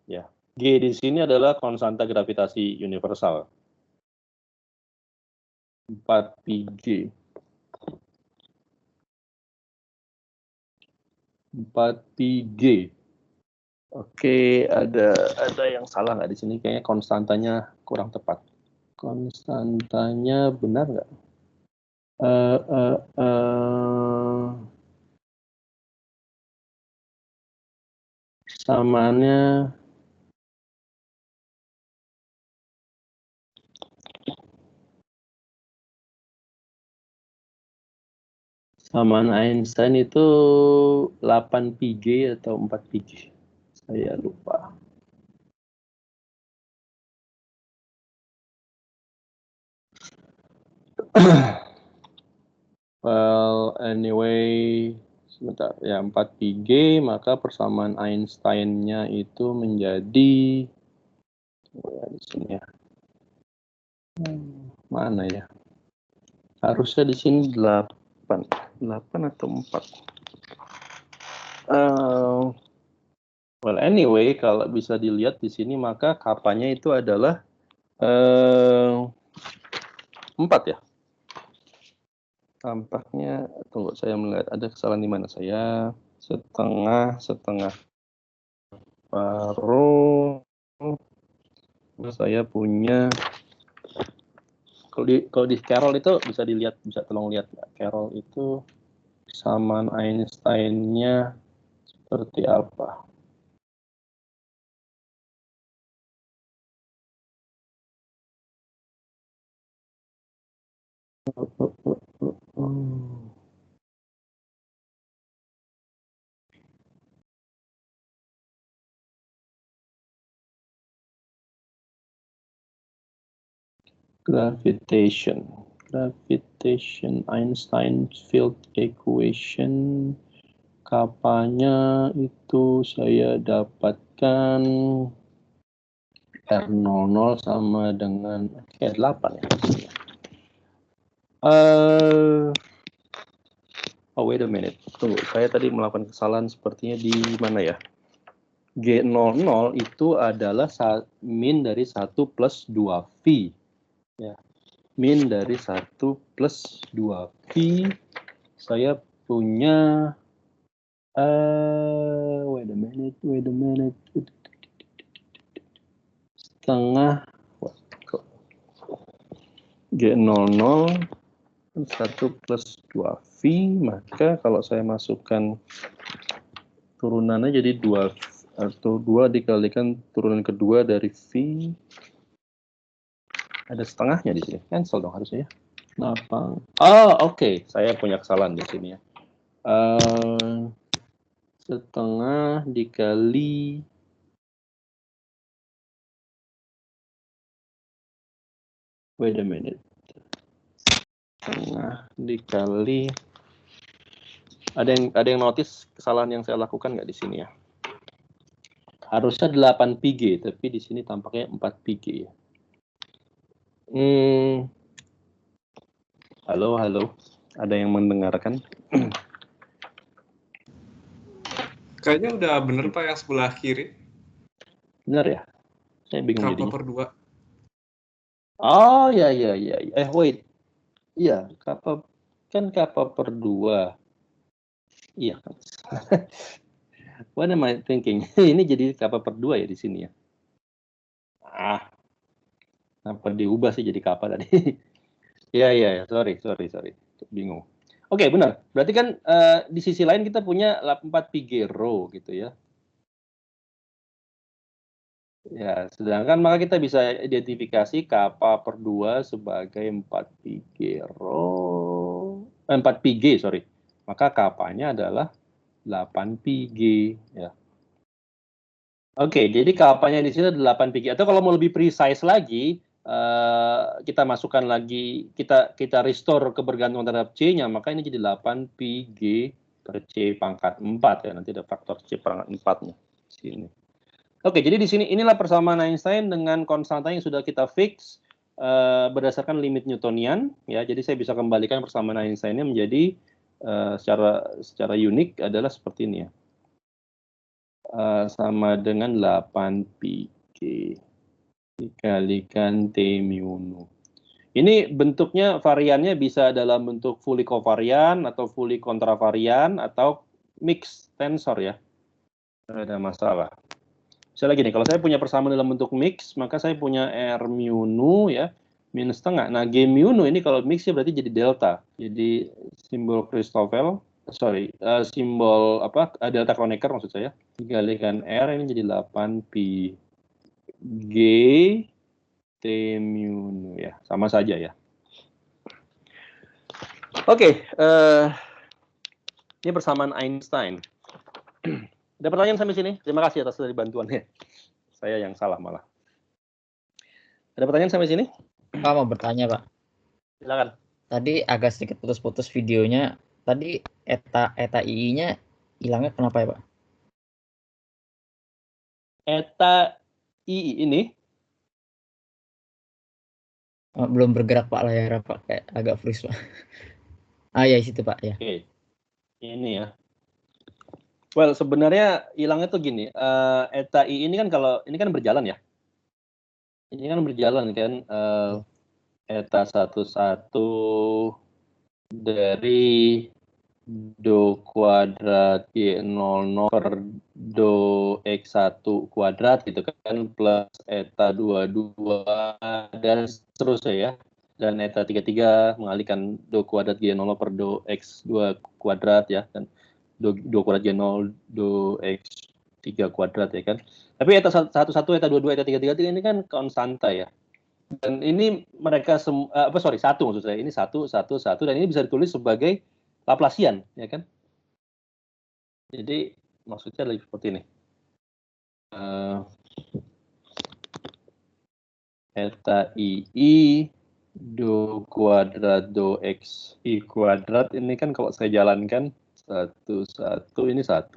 ya. G di sini adalah konstanta gravitasi universal. 4πg. 4πg. Oke, ada yang salah nggak di sini? Kayaknya konstantanya kurang tepat. Konstantanya benar nggak? Samaannya samaan Einstein itu 8πg atau 4πg. Saya lupa. Well, anyway, sebentar ya 4πg, maka persamaan Einstein-nya itu menjadi di sini ya. Mana ya? Harusnya di sini 8 atau 4. Well, anyway, kalau bisa dilihat di sini maka kapanya itu adalah 4 ya. Tampaknya, tunggu saya melihat ada kesalahan di mana saya setengah paruh. Saya punya kalau di Carroll itu bisa dilihat, bisa tolong lihat Carroll itu samaan Einstein-nya seperti apa. Gravitation Einstein field equation, kapanya itu saya dapatkan R00 sama dengan R8 ya. Oh, wait a minute. Tunggu, saya tadi melakukan kesalahan sepertinya di mana ya? G00 itu adalah min dari 1 plus 2V. Ya. Min dari 1 plus 2V. Saya punya wait a minute. Setengah G00 1 plus 2V, maka kalau saya masukkan turunannya jadi 2 atau 2 dikalikan turunan kedua dari V. Ada setengahnya di sini. Cancel dong harusnya ya. 8. Oh, oke. Saya punya kesalahan di sini ya. Setengah dikali wait a minute. Setengah dikali ada yang notice kesalahan yang saya lakukan nggak di sini ya? Harusnya 8 PG, tapi di sini tampaknya 4 PG ya. Halo. Ada yang mendengarkan? Kayaknya udah bener Pak yang sebelah kiri. Benar ya? Saya bingung Kappa jadinya. per 2. Oh, ya. Wait. Iya, kappa per 2. Iya. What am I thinking? Ini jadi kappa per 2 ya di sini ya. Kenapa diubah sih jadi kappa tadi? Iya, sorry. Bingung. Oke, benar. Berarti kan di sisi lain kita punya 4 PG row gitu ya. Ya, sedangkan maka kita bisa identifikasi kappa per 2 sebagai 4 PG row. 4 PG, sorry. Maka kapanya adalah 8 PG ya. Oke, jadi kapanya di sini ada 8 PG. Atau kalau mau lebih precise lagi, kita masukkan lagi, kita restore kebergantungan terhadap C-nya, maka ini jadi 8 PG per C pangkat 4 ya. Nanti ada faktor C pangkat 4-nya di sini. Oke, jadi di sini inilah persamaan Einstein dengan konstanta yang sudah kita fix berdasarkan limit Newtonian ya. Jadi saya bisa kembalikan persamaan Einstein-nya menjadi secara unik adalah seperti ini ya. Sama dengan 8 PG dikalikan T mu nu. Ini bentuknya variannya bisa dalam bentuk fully covariant atau fully kontravarian atau mixed tensor ya. Tidak ada masalah. Misalnya gini, kalau saya punya persamaan dalam bentuk mix, maka saya punya R mu nu ya, minus setengah. Nah, G mu nu ini kalau mix ya berarti jadi delta. Jadi simbol Christoffel, simbol delta Kronecker maksud saya. Dikalikan R ini jadi 8 pi G T mu nu ya, sama saja ya. Oke, ini persamaan Einstein. Ada pertanyaan sampai sini? Terima kasih atas dari bantuannya. Saya yang salah malah. Ada pertanyaan sampai sini? Pak mau bertanya Pak. Silakan. Tadi agak sedikit putus-putus videonya. Tadi eta II-nya hilangnya kenapa ya Pak? Eta II ini Belum bergerak Pak layar Pak, kayak agak freeze Pak. Ya situ Pak ya. Oke. Ini ya. Well, sebenarnya hilangnya tuh gini. Eta I ini kan kalau ini kan berjalan ya. Ini kan berjalan kan. Eta 11 dari do kuadrat Y00 per do X1 kuadrat gitu kan plus eta 22 dan seterusnya ya. Dan eta 33 mengalihkan do kuadrat Y0 per do X2 kuadrat ya. Dan do kuadrat Y0 do X3 kuadrat ya kan. Tapi eta 11, eta 22, eta 33 ini kan konstanta ya. Dan ini mereka satu maksud saya. Ini satu dan ini bisa ditulis sebagai Laplacian, ya kan? Jadi maksudnya lagi seperti ini. Eta II do kuadrat do X I kuadrat ini kan kalau saya jalankan 1 ini 1.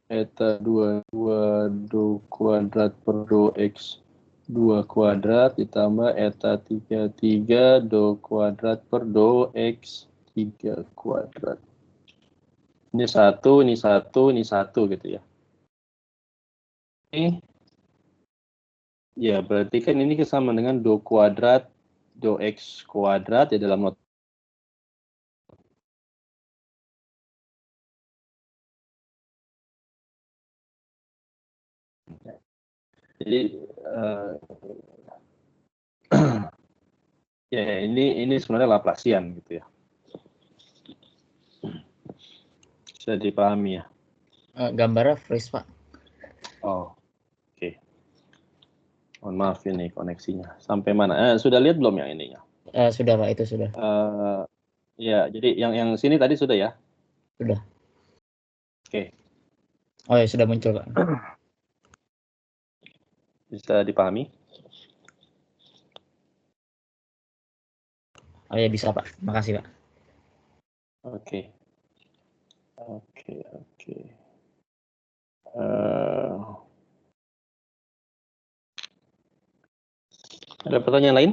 Eta 22 do kuadrat per do X 2 kuadrat ditambah eta 33 do kuadrat per do X 3 kuadrat. Ini 1 gitu ya. Ya, berarti kan ini sama dengan do kuadrat do X kuadrat ya dalam not. Jadi ya ini sebenarnya Laplacian gitu ya. Bisa dipahami ya? Gambarnya freeze, Pak. Oh, oke. Mohon maaf ini koneksinya. Sampai mana? Sudah lihat belum yang ininya? Sudah, Pak, itu sudah. Ya, jadi yang sini tadi sudah ya? Sudah. Oke. Oh ya, sudah muncul, Pak. Bisa dipahami? Oh ya, bisa, Pak. Makasih, Pak. Oke. Ada pertanyaan lain?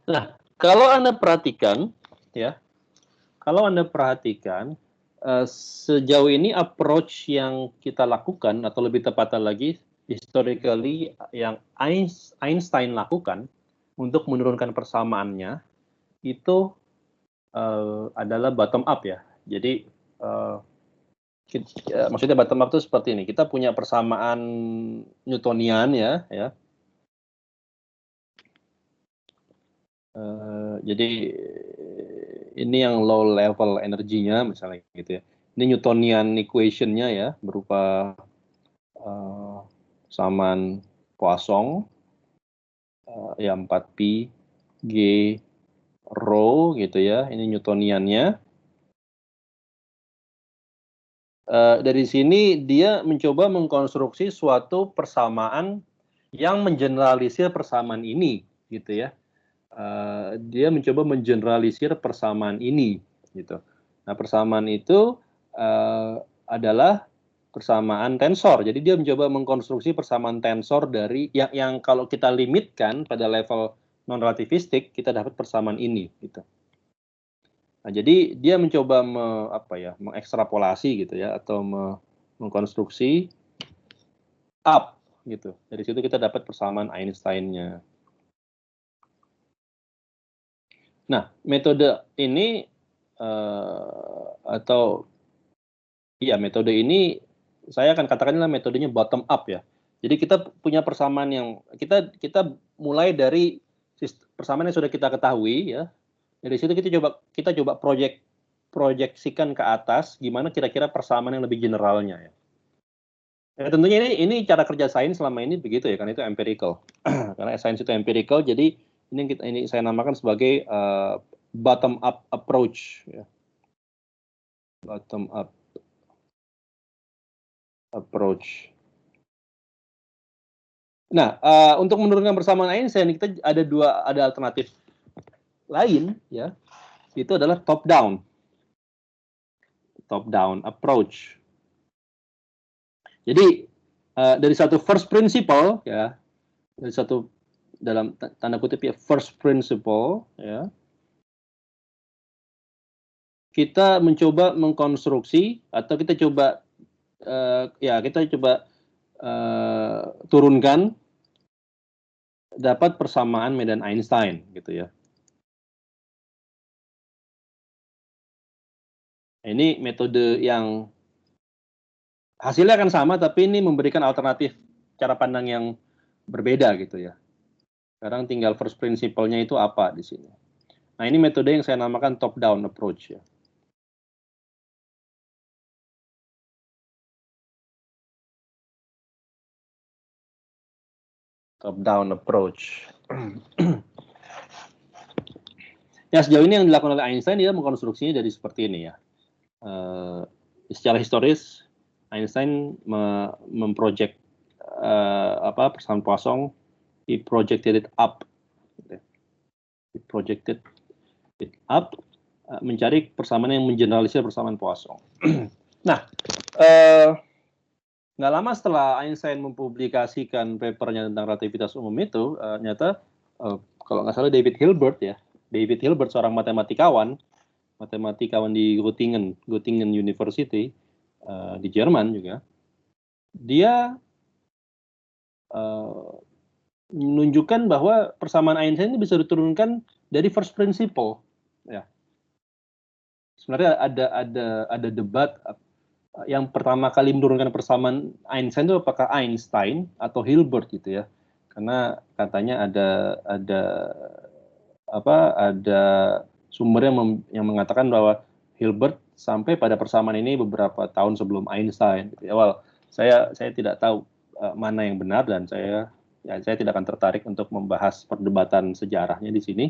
Nah, kalau Anda perhatikan, ya, sejauh ini approach yang kita lakukan, atau lebih tepatnya lagi, historically yang Einstein lakukan untuk menurunkan persamaannya, itu adalah bottom up ya. Jadi, maksudnya bottom up itu seperti ini, kita punya persamaan Newtonian ya. Jadi ini yang low level energinya misalnya gitu ya. Ini Newtonian equation-nya ya, berupa persamaan Poisson ya 4pi G rho gitu ya. Ini Newtoniannya. Dari sini dia mencoba mengkonstruksi suatu persamaan yang mengeneralisir persamaan ini gitu ya. Dia mencoba mengeneralisir persamaan ini gitu. Nah, persamaan itu adalah persamaan tensor. Jadi dia mencoba mengkonstruksi persamaan tensor dari yang kalau kita limitkan pada level non relativistik, kita dapat persamaan ini gitu. Nah, jadi dia mencoba mengekstrapolasi gitu ya, atau mengkonstruksi up gitu. Dari situ kita dapat persamaan Einstein-nya. Nah, metode ini metode ini saya akan katakanlah metodenya bottom up ya. Jadi kita punya persamaan yang kita mulai dari persamaan yang sudah kita ketahui ya. Dari situ kita coba proyeksikan ke atas gimana kira-kira persamaan yang lebih generalnya ya. Ya, tentunya ini cara kerja sains selama ini begitu ya, karena itu empirical. Karena sains itu empirical, jadi ini saya namakan sebagai bottom up approach ya. Bottom up approach. Nah, untuk menurunkan persamaan Einstein kita ada alternatif lain ya. Itu adalah top down approach. Jadi dari satu first principle ya, dari satu dalam tanda kutip ya first principle ya, kita mencoba mengkonstruksi atau kita coba turunkan dapat persamaan medan Einstein gitu ya. Ini metode yang hasilnya akan sama, tapi ini memberikan alternatif cara pandang yang berbeda gitu ya. Sekarang tinggal first principle-nya itu apa di sini. Nah, ini metode yang saya namakan top down approach ya. Top down approach. Ya, sejauh ini yang dilakukan oleh Einstein, dia mengkonstruksinya dari seperti ini ya. Secara historis, Einstein memproject persamaan Poisson, he projected it up, mencari persamaan yang mengeneralisir persamaan Poisson. Nah, nggak lama setelah Einstein mempublikasikan papernya tentang relativitas umum itu, ternyata kalau nggak salah David Hilbert seorang matematikawan di Göttingen University di Jerman juga, dia menunjukkan bahwa persamaan Einstein ini bisa diturunkan dari first principle ya. Sebenarnya ada debat yang pertama kali menurunkan persamaan Einstein itu apakah Einstein atau Hilbert gitu ya, karena katanya ada sumber yang mengatakan bahwa Hilbert sampai pada persamaan ini beberapa tahun sebelum Einstein. Gitu. Well, saya tidak tahu mana yang benar dan saya tidak akan tertarik untuk membahas perdebatan sejarahnya di sini.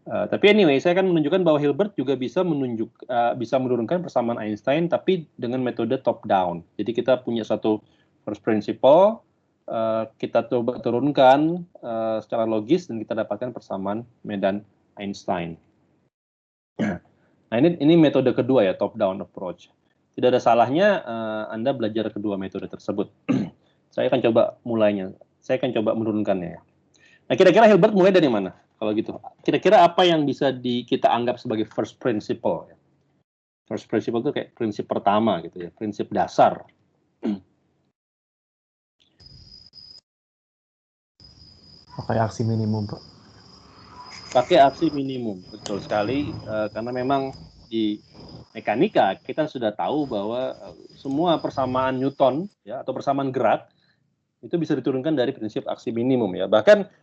Tapi anyway, saya akan menunjukkan bahwa Hilbert juga bisa menurunkan persamaan Einstein, tapi dengan metode top down. Jadi kita punya satu first principle, kita coba turunkan secara logis dan kita dapatkan persamaan medan Einstein. Nah ini metode kedua ya, top down approach. Tidak ada salahnya Anda belajar kedua metode tersebut. Saya akan coba mulainya. Saya akan coba menurunkannya. Nah kira-kira Hilbert mulai dari mana? Kalau gitu, kira-kira apa yang bisa kita anggap sebagai first principle? First principle itu kayak prinsip pertama gitu ya, prinsip dasar. Pakai aksi minimum, Pak. Pakai aksi minimum, betul sekali. Karena memang di mekanika kita sudah tahu bahwa semua persamaan Newton ya atau persamaan gerak itu bisa diturunkan dari prinsip aksi minimum ya. Bahkan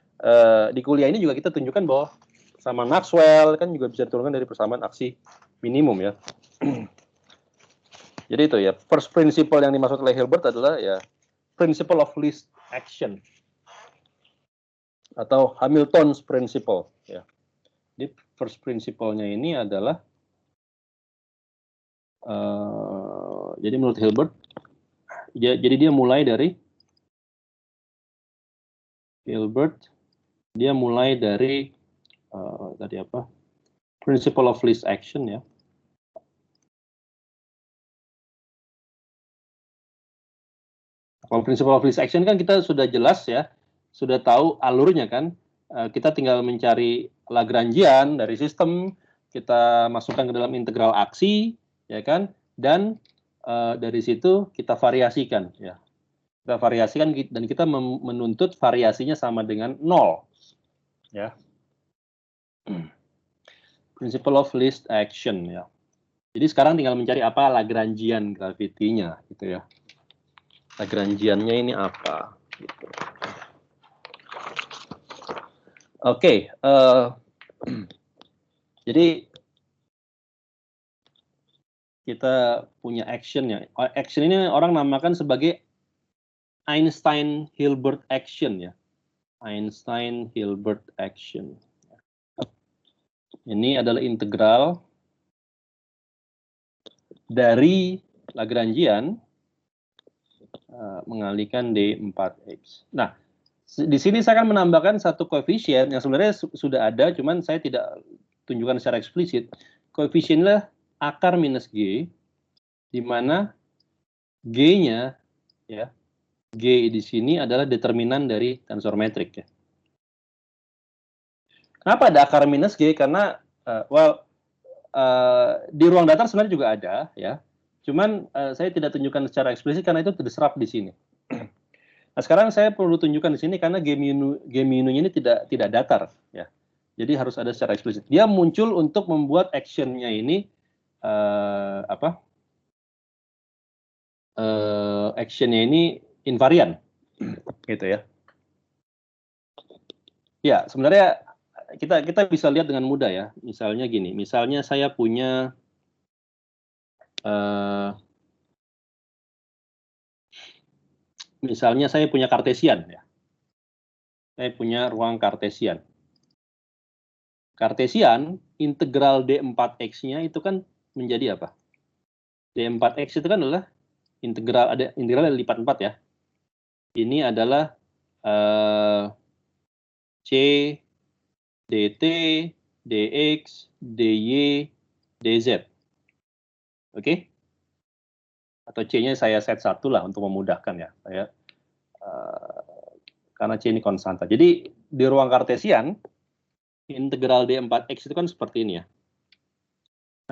di kuliah ini juga kita tunjukkan bahwa persamaan Maxwell kan juga bisa diturunkan dari persamaan aksi minimum ya. Jadi itu ya, first principle yang dimaksud oleh Hilbert adalah ya principle of least action atau Hamilton's principle ya. Jadi first principle-nya ini adalah jadi menurut Hilbert jadi dia mulai dari tadi apa? Principle of least action ya. Kalau principle of least action kan kita sudah jelas ya, sudah tahu alurnya kan. Kita tinggal mencari Lagrangian dari sistem, kita masukkan ke dalam integral aksi, ya kan, dan dari situ kita variasikan, ya. Kita variasikan dan kita menuntut variasinya sama dengan 0, ya. Principle of least action, ya. Jadi sekarang tinggal mencari apa Lagrangian gravity-nya, gitu ya. Lagrangiannya ini apa? Gitu. Oke, jadi kita punya action ya. Action ini orang namakan sebagai Einstein-Hilbert action ya. Einstein-Hilbert action. Ini adalah integral dari Lagrangian mengalihkan D4X. Nah, di sini saya akan menambahkan satu koefisien yang sebenarnya sudah ada, cuman saya tidak tunjukkan secara eksplisit. Koefisiennya akar minus G, di mana G-nya, ya, G di sini adalah determinan dari tensor metrik. Ya. Kenapa ada akar minus G? Karena, di ruang datar sebenarnya juga ada, ya. Cuman saya tidak tunjukkan secara eksplisit karena itu terserap di sini. Nah, sekarang saya perlu tunjukkan di sini karena G minunya ini tidak datar, ya. Jadi harus ada secara eksplisit. Dia muncul untuk membuat action-nya ini action-nya ini invarian, gitu ya. Ya, sebenarnya kita bisa lihat dengan mudah ya. Misalnya gini, misalnya saya punya Kartesian ya. Saya punya ruang Kartesian. Kartesian, integral D4X-nya itu kan menjadi apa? D4X itu kan adalah integral lipat 4 ya. Ini adalah C dt dx dy dz. Oke? Atau C-nya saya set 1 lah untuk memudahkan ya. Karena C ini konstanta. Jadi di ruang Kartesian integral D4X itu kan seperti ini ya.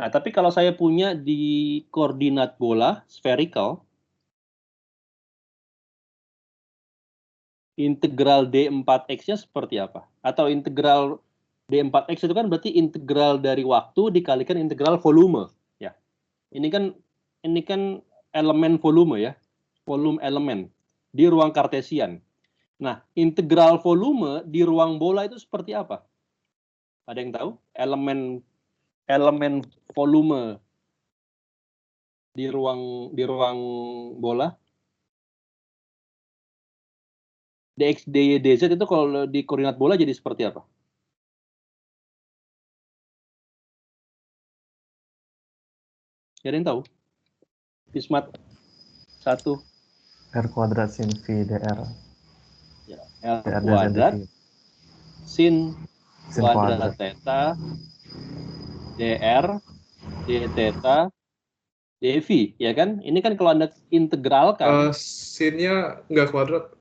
Nah, tapi kalau saya punya di koordinat bola spherical, integral D4X-nya seperti apa? Atau integral D4X itu kan berarti integral dari waktu dikalikan integral volume, ya. Ini kan elemen volume ya. Volume elemen di ruang Kartesian. Nah, integral volume di ruang bola itu seperti apa? Ada yang tahu? Elemen volume di ruang bola. dx, dy, dz itu kalau di koordinat bola jadi seperti apa? Ada yang tahu? Bismat 1. R kuadrat sin V dr. Ya, R dr kuadrat dz sin sin kuadrat kuadrat. theta dr d theta dv, ya kan? Ini kan kalau Anda integralkan. Sin-nya nggak kuadrat.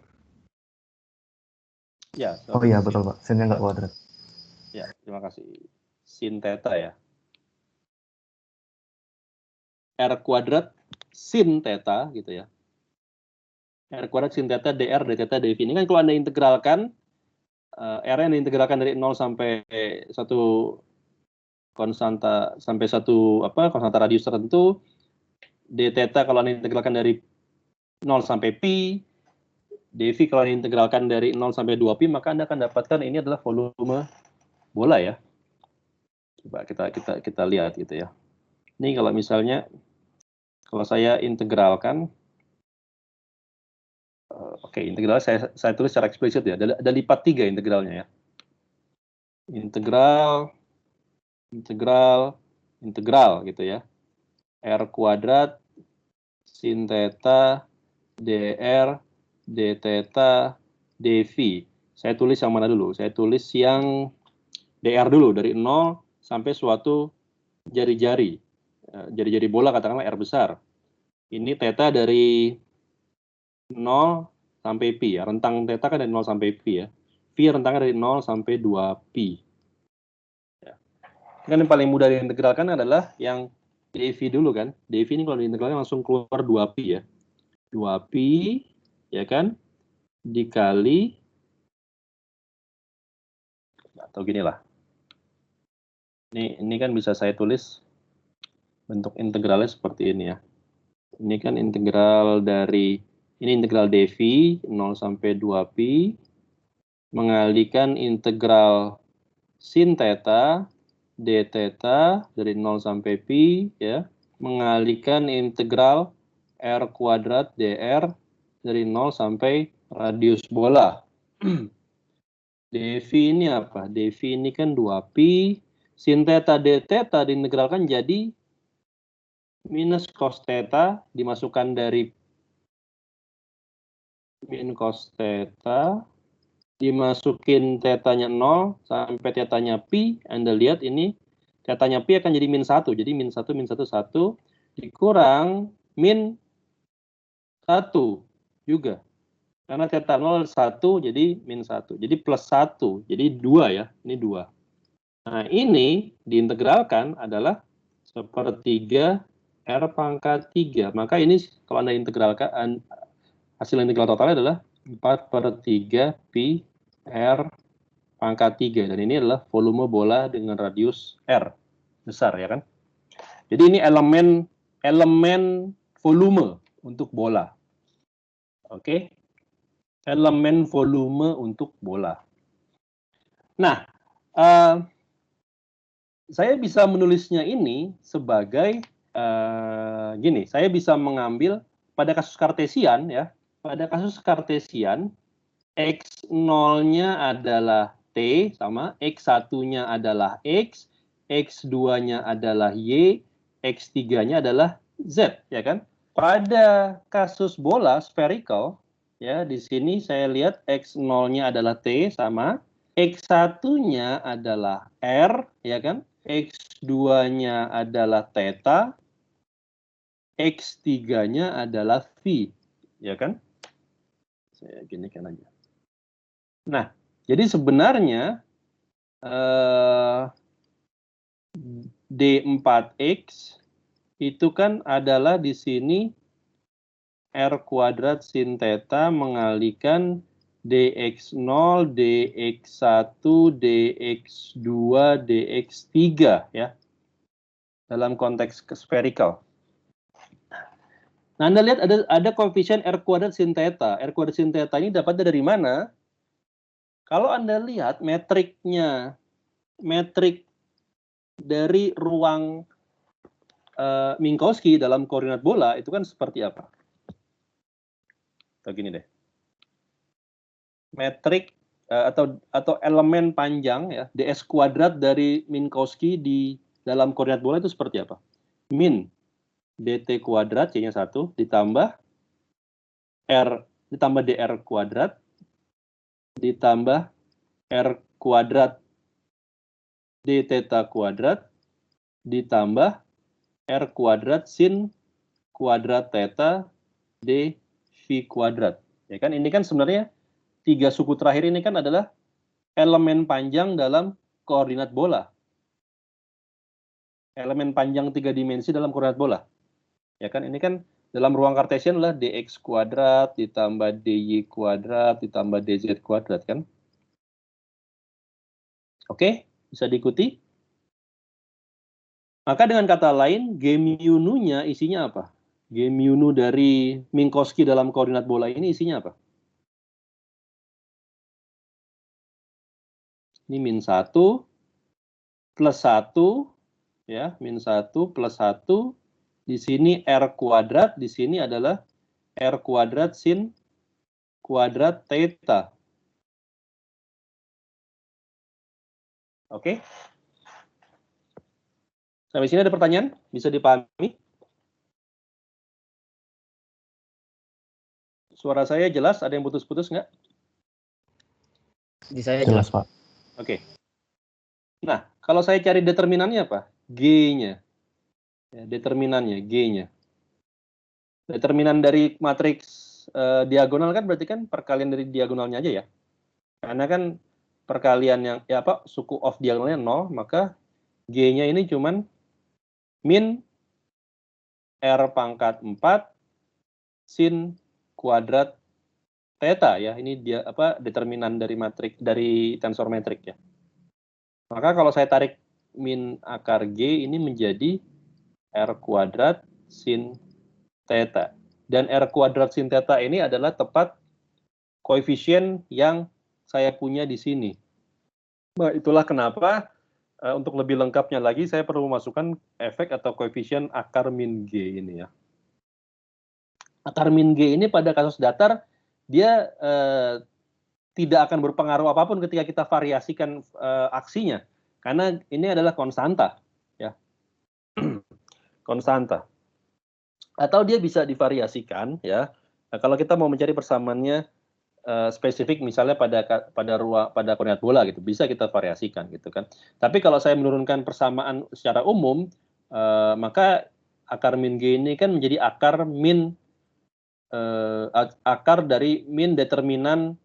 Ya, Oh iya betul Pak, sinnya nggak kuadrat. Ya, terima kasih. Sin theta ya. R kuadrat sin theta gitu ya. R kuadrat sin theta dr d theta dv. Ini kan kalau Anda integralkan, R yang diintegralkan dari 0 sampai satu konstanta konstanta radius tertentu, d theta kalau Anda integralkan dari 0 sampai pi, dv kalau Anda integralkan dari 0 sampai 2 pi, maka Anda akan dapatkan ini adalah volume bola ya. Coba kita lihat gitu ya. Ini kalau misalnya kalau saya integralkan, oke, integral saya tulis secara eksplisit ya. Ada lipat 3 integralnya ya. Integral gitu ya. R kuadrat sin theta dr d theta dv. Saya tulis yang mana dulu? Saya tulis yang dr dulu, dari 0 sampai suatu jari-jari. Jari-jari bola katakanlah R besar. Ini theta dari 0 sampai pi ya. Rentang theta kan dari 0 sampai pi ya. Pi rentangnya dari 0 sampai 2 pi. Ya. Kan yang paling mudah diintegralkan adalah yang dv dulu kan. dv ini kalau diintegralkan langsung keluar 2 pi ya. 2 pi ya kan dikali, atau gini lah. Ini kan bisa saya tulis bentuk integralnya seperti ini ya. Ini kan integral dari, ini integral dv 0 sampai 2 pi mengalikan integral sin theta d theta dari 0 sampai pi ya, mengalikan integral r kuadrat dr dari 0 sampai radius bola. dv ini apa? dv ini kan 2 pi, sin theta d theta diintegralkan jadi minus cos theta, dimasukkan dari min cos theta, dimasukin tetanya 0 sampai tetanya pi. Anda lihat ini tetanya pi akan jadi min 1. Jadi min 1, min 1, 1 dikurang min 1 juga. Karena theta 0, 1 jadi min 1. Jadi plus 1. Jadi 2 ya. Ini 2. Nah ini diintegralkan adalah sepertiga R pangkat 3. Maka ini kalau Anda integralkan, hasil integral totalnya adalah 4/3 pi R pangkat 3. Dan ini adalah volume bola dengan radius R besar ya kan. Jadi ini elemen volume untuk bola. Oke. Elemen volume untuk bola. Nah, saya bisa menulisnya ini sebagai gini, saya bisa mengambil pada kasus kartesian ya. Pada kasus kartesian, X0-nya adalah T sama, X1-nya adalah X, X2-nya adalah Y, X3-nya adalah Z, ya kan? Pada kasus bola spherical, ya di sini saya lihat X0-nya adalah T sama, X1-nya adalah R, ya kan? X2-nya adalah theta, X3-nya adalah V, ya kan? Saya ginikan aja. Nah, jadi sebenarnya D4X itu kan adalah di sini R kuadrat sin theta mengalikan DX0, DX1, DX2, DX3 ya. Dalam konteks spherical. Nah, Anda lihat ada koefisien R kuadrat sin theta. R kuadrat sin theta ini dapatnya dari mana? Kalau Anda lihat metrik dari ruang Minkowski dalam koordinat bola itu kan seperti apa? Atau gini deh. Metrik atau elemen panjang ya, ds kuadrat dari Minkowski di dalam koordinat bola itu seperti apa? Min dt kuadrat c-nya 1 ditambah r ditambah dr kuadrat ditambah r kuadrat d theta kuadrat ditambah r kuadrat sin kuadrat theta d v kuadrat. Ya kan, ini kan sebenarnya 3 suku terakhir ini kan adalah elemen panjang dalam koordinat bola. Elemen panjang 3 dimensi dalam koordinat bola. Ya kan, ini kan dalam ruang Cartesian adalah dx kuadrat ditambah dy kuadrat ditambah dz kuadrat kan. Oke, bisa diikuti? Maka dengan kata lain, G mu nu-nya isinya apa? G mu nu dari Minkowski dalam koordinat bola ini isinya apa? Ini min 1 plus 1 ya, min 1 plus 1 di sini r kuadrat, di sini adalah r kuadrat sin kuadrat theta. Oke? Sampai sini ada pertanyaan? Bisa dipahami? Suara saya jelas? Ada yang putus-putus nggak? Di saya Jelas, jelas. Pak. Oke. Nah, kalau saya cari determinannya apa? G-nya. Ya, determinannya, G-nya. Determinan dari matriks diagonal kan berarti kan perkalian dari diagonalnya aja ya. Karena kan perkalian yang ya apa suku of diagonalnya 0, maka G-nya ini cuman min R pangkat 4 sin kuadrat theta ya. Ini dia apa determinan dari matrik dari tensor metrik ya. Maka kalau saya tarik min akar G ini menjadi R kuadrat sin theta. Dan R kuadrat sin theta ini adalah tepat koefisien yang saya punya di sini. Nah, itulah kenapa untuk lebih lengkapnya lagi saya perlu memasukkan efek atau koefisien akar min G ini ya. Akar min G ini pada kasus datar dia tidak akan berpengaruh apapun ketika kita variasikan aksinya karena ini adalah konstanta ya. Konstanta. Atau dia bisa divariasikan ya. Nah, kalau kita mau mencari persamaannya spesifik misalnya pada koordinat bola gitu bisa kita variasikan gitu kan. Tapi kalau saya menurunkan persamaan secara umum maka akar min G ini kan menjadi akar dari min determinan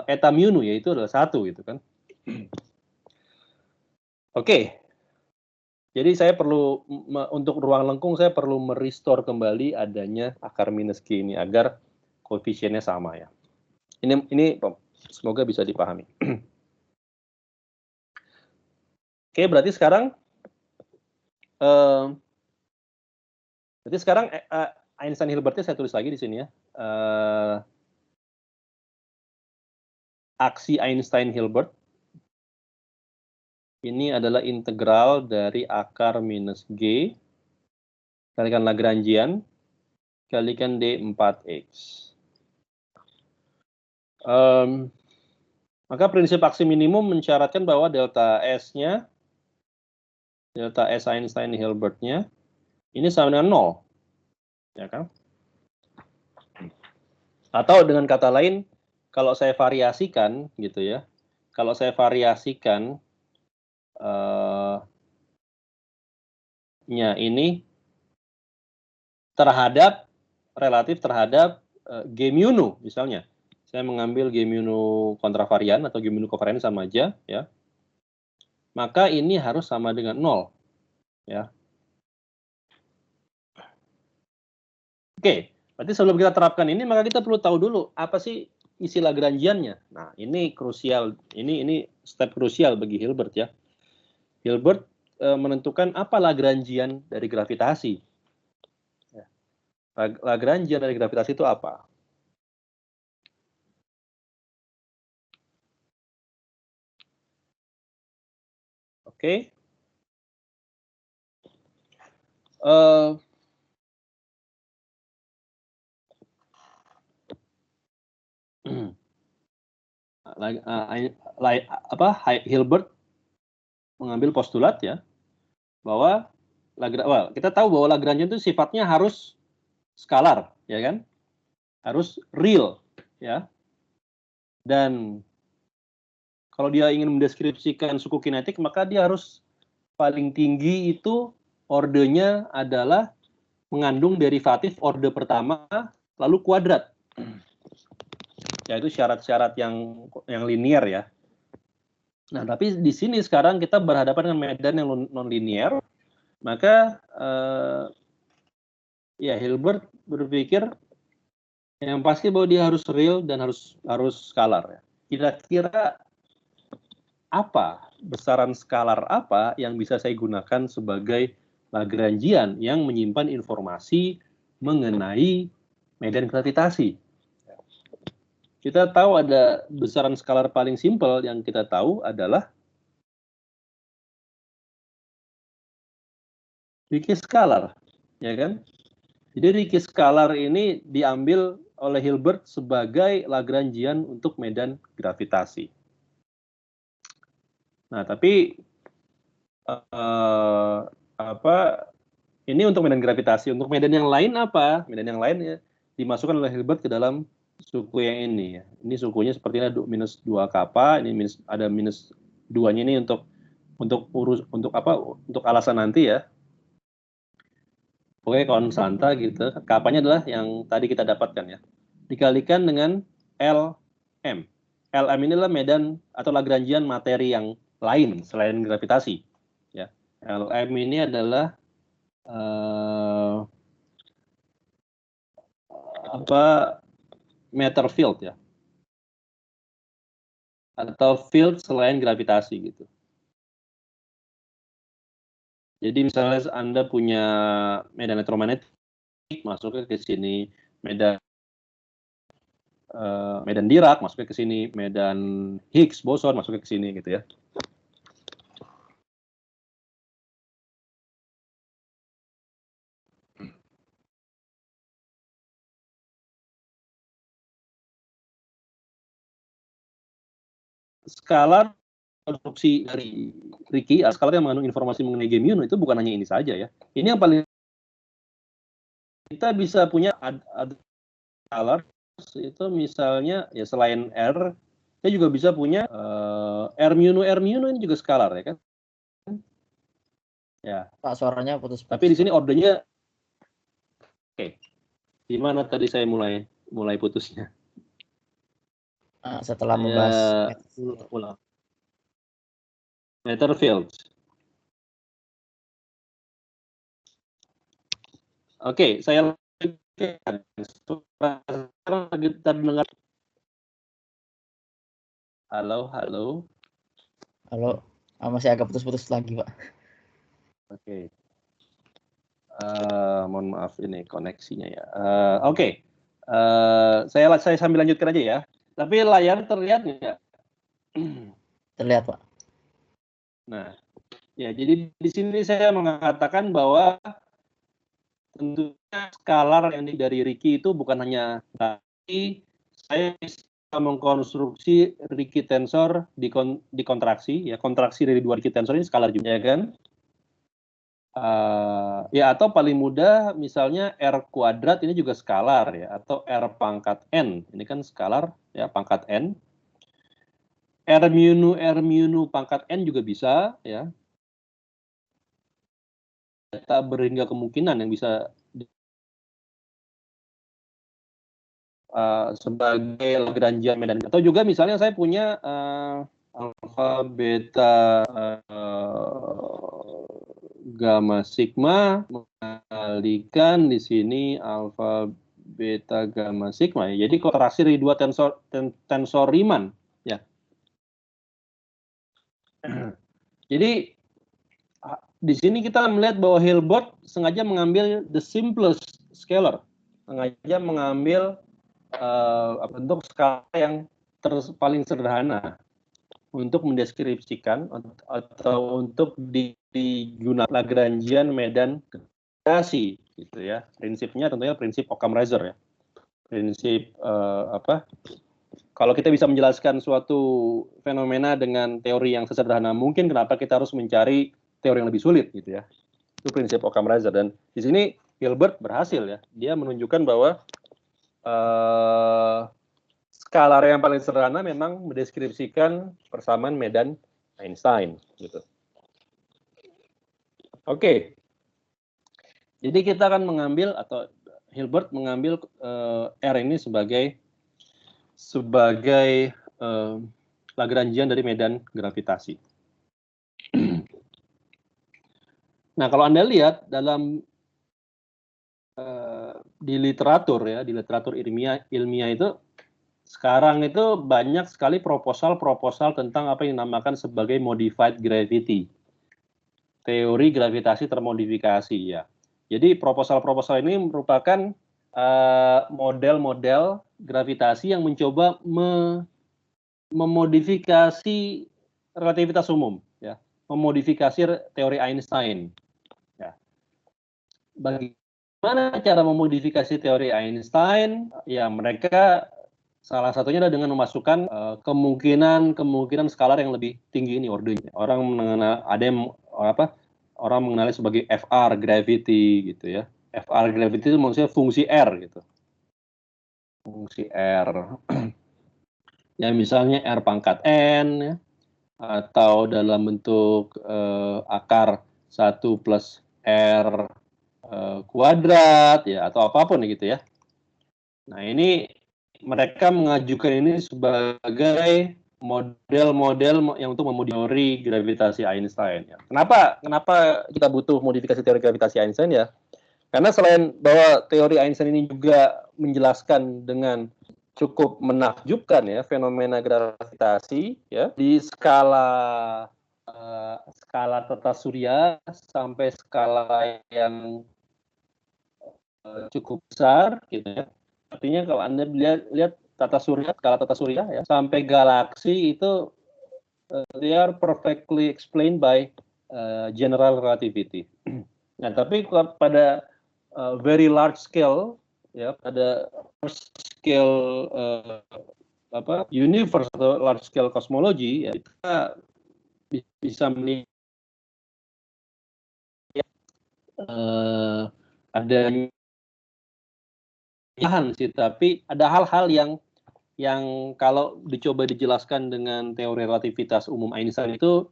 eta mu nu yaitu adalah 1 gitu kan. Oke. Jadi saya perlu untuk ruang lengkung saya perlu merestore kembali adanya akar minus G ini agar koefisiennya sama ya. Ini semoga bisa dipahami. Oke, berarti sekarang Einstein-Hilbertnya saya tulis lagi di sini ya. Aksi Einstein-Hilbert ini adalah integral dari akar minus G kalikan Lagrangian kalikan D4X. Maka prinsip aksi minimum mensyaratkan bahwa delta S-nya, delta S Einstein-Hilbertnya, ini sama dengan 0. Ya kan? Atau dengan kata lain, kalau saya variasikan, gitu ya, kalau saya variasikan ini relatif terhadap G mu nu, misalnya. Saya mengambil G mu nu kontravarian atau G mu nu kovarian sama aja ya. Maka ini harus sama dengan 0 ya. Oke, berarti sebelum kita terapkan ini maka kita perlu tahu dulu apa sih isi Lagrangiannya. Nah, ini krusial, ini step krusial bagi Hilbert ya. Hilbert menentukan apa Lagrangian dari gravitasi. Lagrangian dari gravitasi itu apa? Oke. eh, Hilbert mengambil postulat ya bahwa kita tahu bahwa Lagrangian itu sifatnya harus skalar, ya kan? Harus real, ya. Dan kalau dia ingin mendeskripsikan suku kinetik, maka dia harus paling tinggi itu ordenya adalah mengandung derivatif orde pertama lalu kuadrat. Yaitu syarat-syarat yang linear ya. Nah, tapi di sini sekarang kita berhadapan dengan medan yang non-linear, maka ya Hilbert berpikir yang pasti bahwa dia harus real dan harus skalar. Ya. Kira-kira apa besaran skalar apa yang bisa saya gunakan sebagai Lagrangian yang menyimpan informasi mengenai medan gravitasi? Kita tahu ada besaran skalar paling simpel yang kita tahu adalah Ricci skalar, ya kan? Jadi Ricci skalar ini diambil oleh Hilbert sebagai Lagrangian untuk medan gravitasi. Nah, tapi ini untuk medan gravitasi. Untuk medan yang lain apa? Medan yang lain ya dimasukkan oleh Hilbert ke dalam suku yang ini ya. Ini sukunya sepertinya minus 2 kappa, ini ada minus 2-nya ini untuk alasan nanti ya. Oke, konstanta gitu. Kapanya adalah yang tadi kita dapatkan ya. Dikalikan dengan Lm. Lm ini adalah medan atau Lagrangian materi yang lain selain gravitasi. Ya. Lm ini adalah matter field ya, atau field selain gravitasi gitu. Jadi misalnya Anda punya medan elektromagnetik, masuknya ke sini, medan Dirac masuknya ke sini, medan Higgs boson masuknya ke sini gitu ya. Skalar konstruksi dari Ricci, skalar yang mengandung informasi mengenai G mu itu bukan hanya ini saja ya. Ini yang paling kita bisa punya ada skalar itu misalnya ya selain R, kita juga bisa punya R mu ini juga skalar ya kan. Ya. Pak, suaranya putus. Tapi di sini ordernya oke. Di mana tadi saya mulai putusnya? Setelah membahas ulang. Matter fields. Oke, saya lanjutkan. Sekarang lagi terdengar. Halo. Halo, masih agak putus-putus lagi, Pak. Oke. Mohon maaf ini koneksinya ya. Oke. Saya sambil lanjutkan aja ya. Tapi layar terlihat nggak? Terlihat, Pak. Nah, ya jadi di sini saya mengatakan bahwa tentunya skalar yang dari Ricci itu bukan hanya tapi saya bisa mengkonstruksi Ricci tensor di kontraksi ya, kontraksi dari dua Ricci tensor ini skalar juga ya kan. Ya atau paling mudah misalnya R kuadrat ini juga skalar ya, atau R pangkat N ini kan skalar ya, pangkat N. R mu pangkat N juga bisa ya. Tak berhingga kemungkinan yang bisa sebagai Lagrangian medan. Atau juga misalnya saya punya alfa beta gamma sigma mengalikan di sini alfa beta gamma sigma. Jadi kontraksi dari dua tensor Riemann ya. Jadi di sini kita melihat bahwa Hilbert sengaja mengambil the simplest scalar, sengaja mengambil bentuk skala yang paling sederhana untuk mendeskripsikan atau untuk digunakan Lagrangian medan gravitasi gitu ya. Prinsipnya tentunya prinsip Occam-Razor ya. Prinsip kalau kita bisa menjelaskan suatu fenomena dengan teori yang sesederhana mungkin, kenapa kita harus mencari teori yang lebih sulit gitu ya. Itu prinsip Occam-Razor, dan di sini Hilbert berhasil ya. Dia menunjukkan bahwa skalar yang paling sederhana memang mendeskripsikan persamaan medan Einstein gitu. Oke. Jadi kita akan mengambil, atau Hilbert mengambil R ini sebagai Lagrangian dari medan gravitasi. Nah, kalau Anda lihat dalam di literatur ya, di literatur ilmiah itu sekarang itu banyak sekali proposal tentang apa yang dinamakan sebagai modified gravity. Teori gravitasi termodifikasi ya. Jadi proposal ini merupakan model-model gravitasi yang mencoba memodifikasi relativitas umum, ya, memodifikasi teori Einstein. Ya. Bagaimana cara memodifikasi teori Einstein? Ya, mereka salah satunya adalah dengan memasukkan kemungkinan skalar yang lebih tinggi ini ordenya. Orang mengenalnya sebagai FR gravity gitu ya. FR gravity itu maksudnya fungsi R gitu. Fungsi R. Ya misalnya R pangkat N ya, atau dalam bentuk akar 1 plus R kuadrat ya, atau apapun gitu ya. Nah, ini mereka mengajukan ini sebagai model-model yang untuk memodifikasi gravitasi Einstein ya. Kenapa kita butuh modifikasi teori gravitasi Einstein ya? Karena selain bahwa teori Einstein ini juga menjelaskan dengan cukup menakjubkan ya fenomena gravitasi ya di skala tata surya sampai skala yang cukup besar gitu ya. Artinya kalau Anda lihat skala tata surya ya sampai galaksi itu they are perfectly explained by general relativity. Nah, tapi pada very large scale ya, pada large scale universe atau large scale cosmology ya, kita bisa melihat ada sih, tapi ada hal-hal yang kalau dicoba dijelaskan dengan teori relativitas umum Einstein itu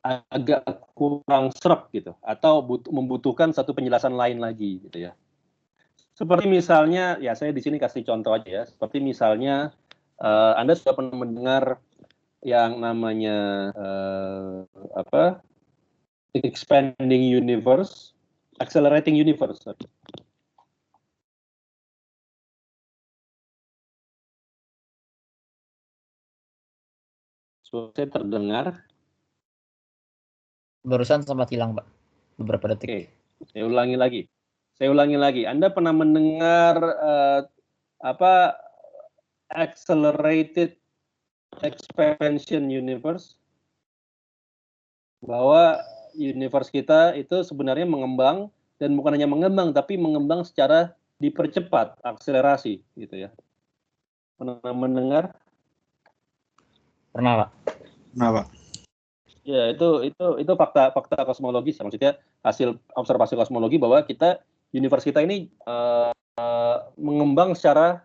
agak kurang sreg gitu, atau membutuhkan satu penjelasan lain lagi gitu ya. Seperti misalnya, ya saya di sini kasih contoh aja ya. Seperti misalnya Anda sudah pernah mendengar yang namanya expanding universe, accelerating universe. Saya terdengar. Barusan sempat hilang, Pak. Beberapa detik. Oke, saya ulangi lagi. Anda pernah mendengar accelerated expansion universe? Bahwa universe kita itu sebenarnya mengembang, dan bukan hanya mengembang, tapi mengembang secara dipercepat, akselerasi gitu ya. Pernah mendengar? Pernah, Pak. Ya, itu fakta kosmologis, maksudnya hasil observasi kosmologi bahwa universe kita ini mengembang secara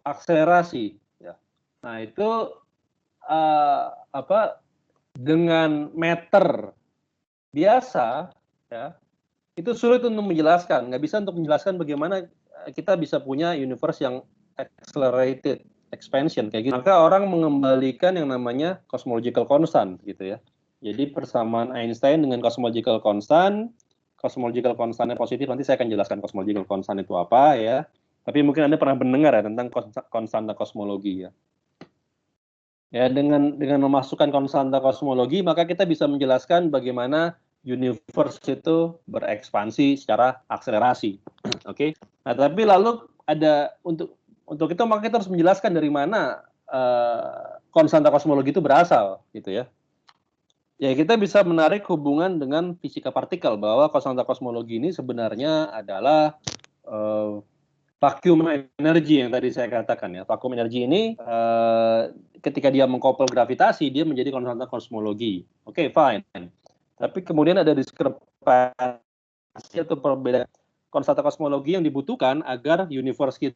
akselerasi ya. Nah, itu dengan meter biasa ya, itu sulit untuk menjelaskan, nggak bisa untuk menjelaskan bagaimana kita bisa punya universe yang accelerated expansion kayak gitu. Maka orang mengembalikan yang namanya cosmological constant gitu ya. Jadi persamaan Einstein dengan cosmological constant constantnya positif, nanti saya akan jelaskan cosmological constant itu apa ya. Tapi mungkin Anda pernah mendengar ya tentang konstanta kosmologi ya. Ya, dengan memasukkan konstanta kosmologi, maka kita bisa menjelaskan bagaimana universe itu berekspansi secara akselerasi. Oke. Nah, tapi lalu ada untuk itu maka kita harus menjelaskan dari mana konstanta kosmologi itu berasal gitu ya. Ya, kita bisa menarik hubungan dengan fisika partikel bahwa konstanta kosmologi ini sebenarnya adalah vacuum energy yang tadi saya katakan ya. Vacuum energy ini ketika dia mengkopel gravitasi dia menjadi konstanta kosmologi. Oke, fine. Tapi kemudian ada diskrepsi atau perbedaan konstanta kosmologi yang dibutuhkan agar universe kita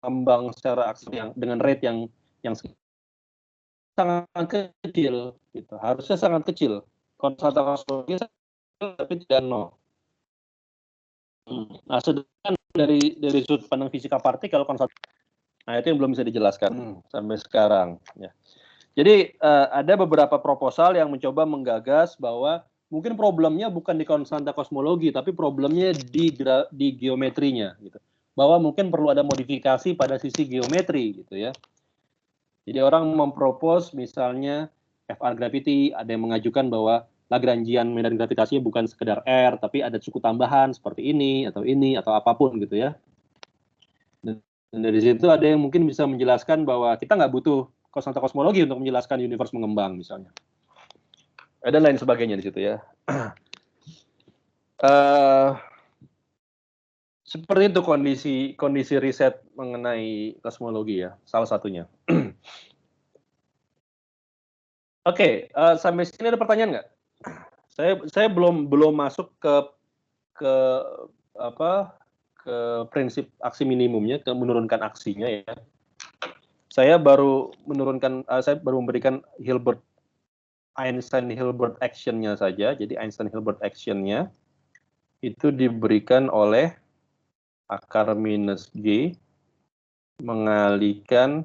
kembang secara dengan rate yang sangat kecil gitu. Harusnya sangat kecil. Konstanta kosmologi tapi tidak nol. Nah, sedangkan dari sudut pandang fisika partikel konstanta, nah itu yang belum bisa dijelaskan sampai sekarang ya. Jadi ada beberapa proposal yang mencoba menggagas bahwa mungkin problemnya bukan di konstanta kosmologi, tapi problemnya di geometrinya, gitu. Bahwa mungkin perlu ada modifikasi pada sisi geometri, gitu ya. Jadi orang mempropos misalnya FR gravity, ada yang mengajukan bahwa Lagrangian medan gravitasinya bukan sekedar R, tapi ada suku tambahan seperti ini atau apapun gitu ya. Dan dari situ ada yang mungkin bisa menjelaskan bahwa kita nggak butuh konstanta kosmologi untuk menjelaskan universe mengembang misalnya. Dan lain sebagainya di situ ya. Seperti itu kondisi riset mengenai kosmologi ya, salah satunya. Oke, sampai sini ada pertanyaan nggak? Saya belum masuk ke prinsip aksi minimumnya, ke menurunkan aksinya ya. Saya baru memberikan Einstein-Hilbert action-nya saja. Jadi Einstein-Hilbert action-nya itu diberikan oleh akar minus G mengalihkan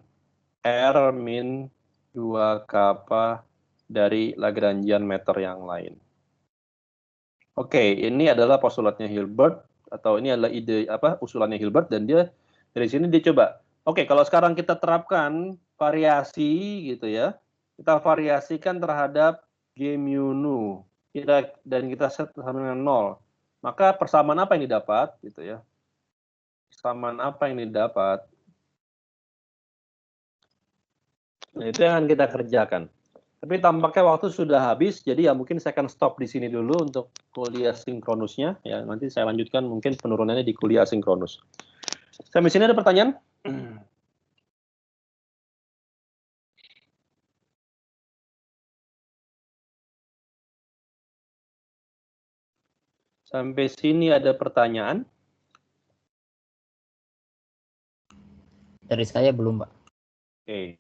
R min 2 kappa dari Lagrangian meter yang lain. Oke, ini adalah postulatnya Hilbert, atau ini adalah usulannya Hilbert, dan dari sini dia coba. Oke, kalau sekarang kita terapkan variasi gitu ya, kita variasikan terhadap G mu nu, dan kita set sama dengan 0. Maka persamaan apa yang didapat gitu ya? Persamaan apa yang didapat? Nah, itu yang akan kita kerjakan. Tapi tampaknya waktu sudah habis, jadi ya mungkin saya akan stop di sini dulu untuk kuliah sinkronusnya. Ya, nanti saya lanjutkan mungkin penurunannya di kuliah sinkronus. Sampai sini ada pertanyaan? Sampai sini ada pertanyaan? Dari saya belum, Pak. Oke.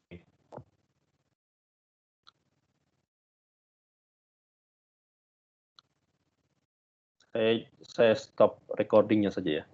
Saya stop recordingnya saja ya.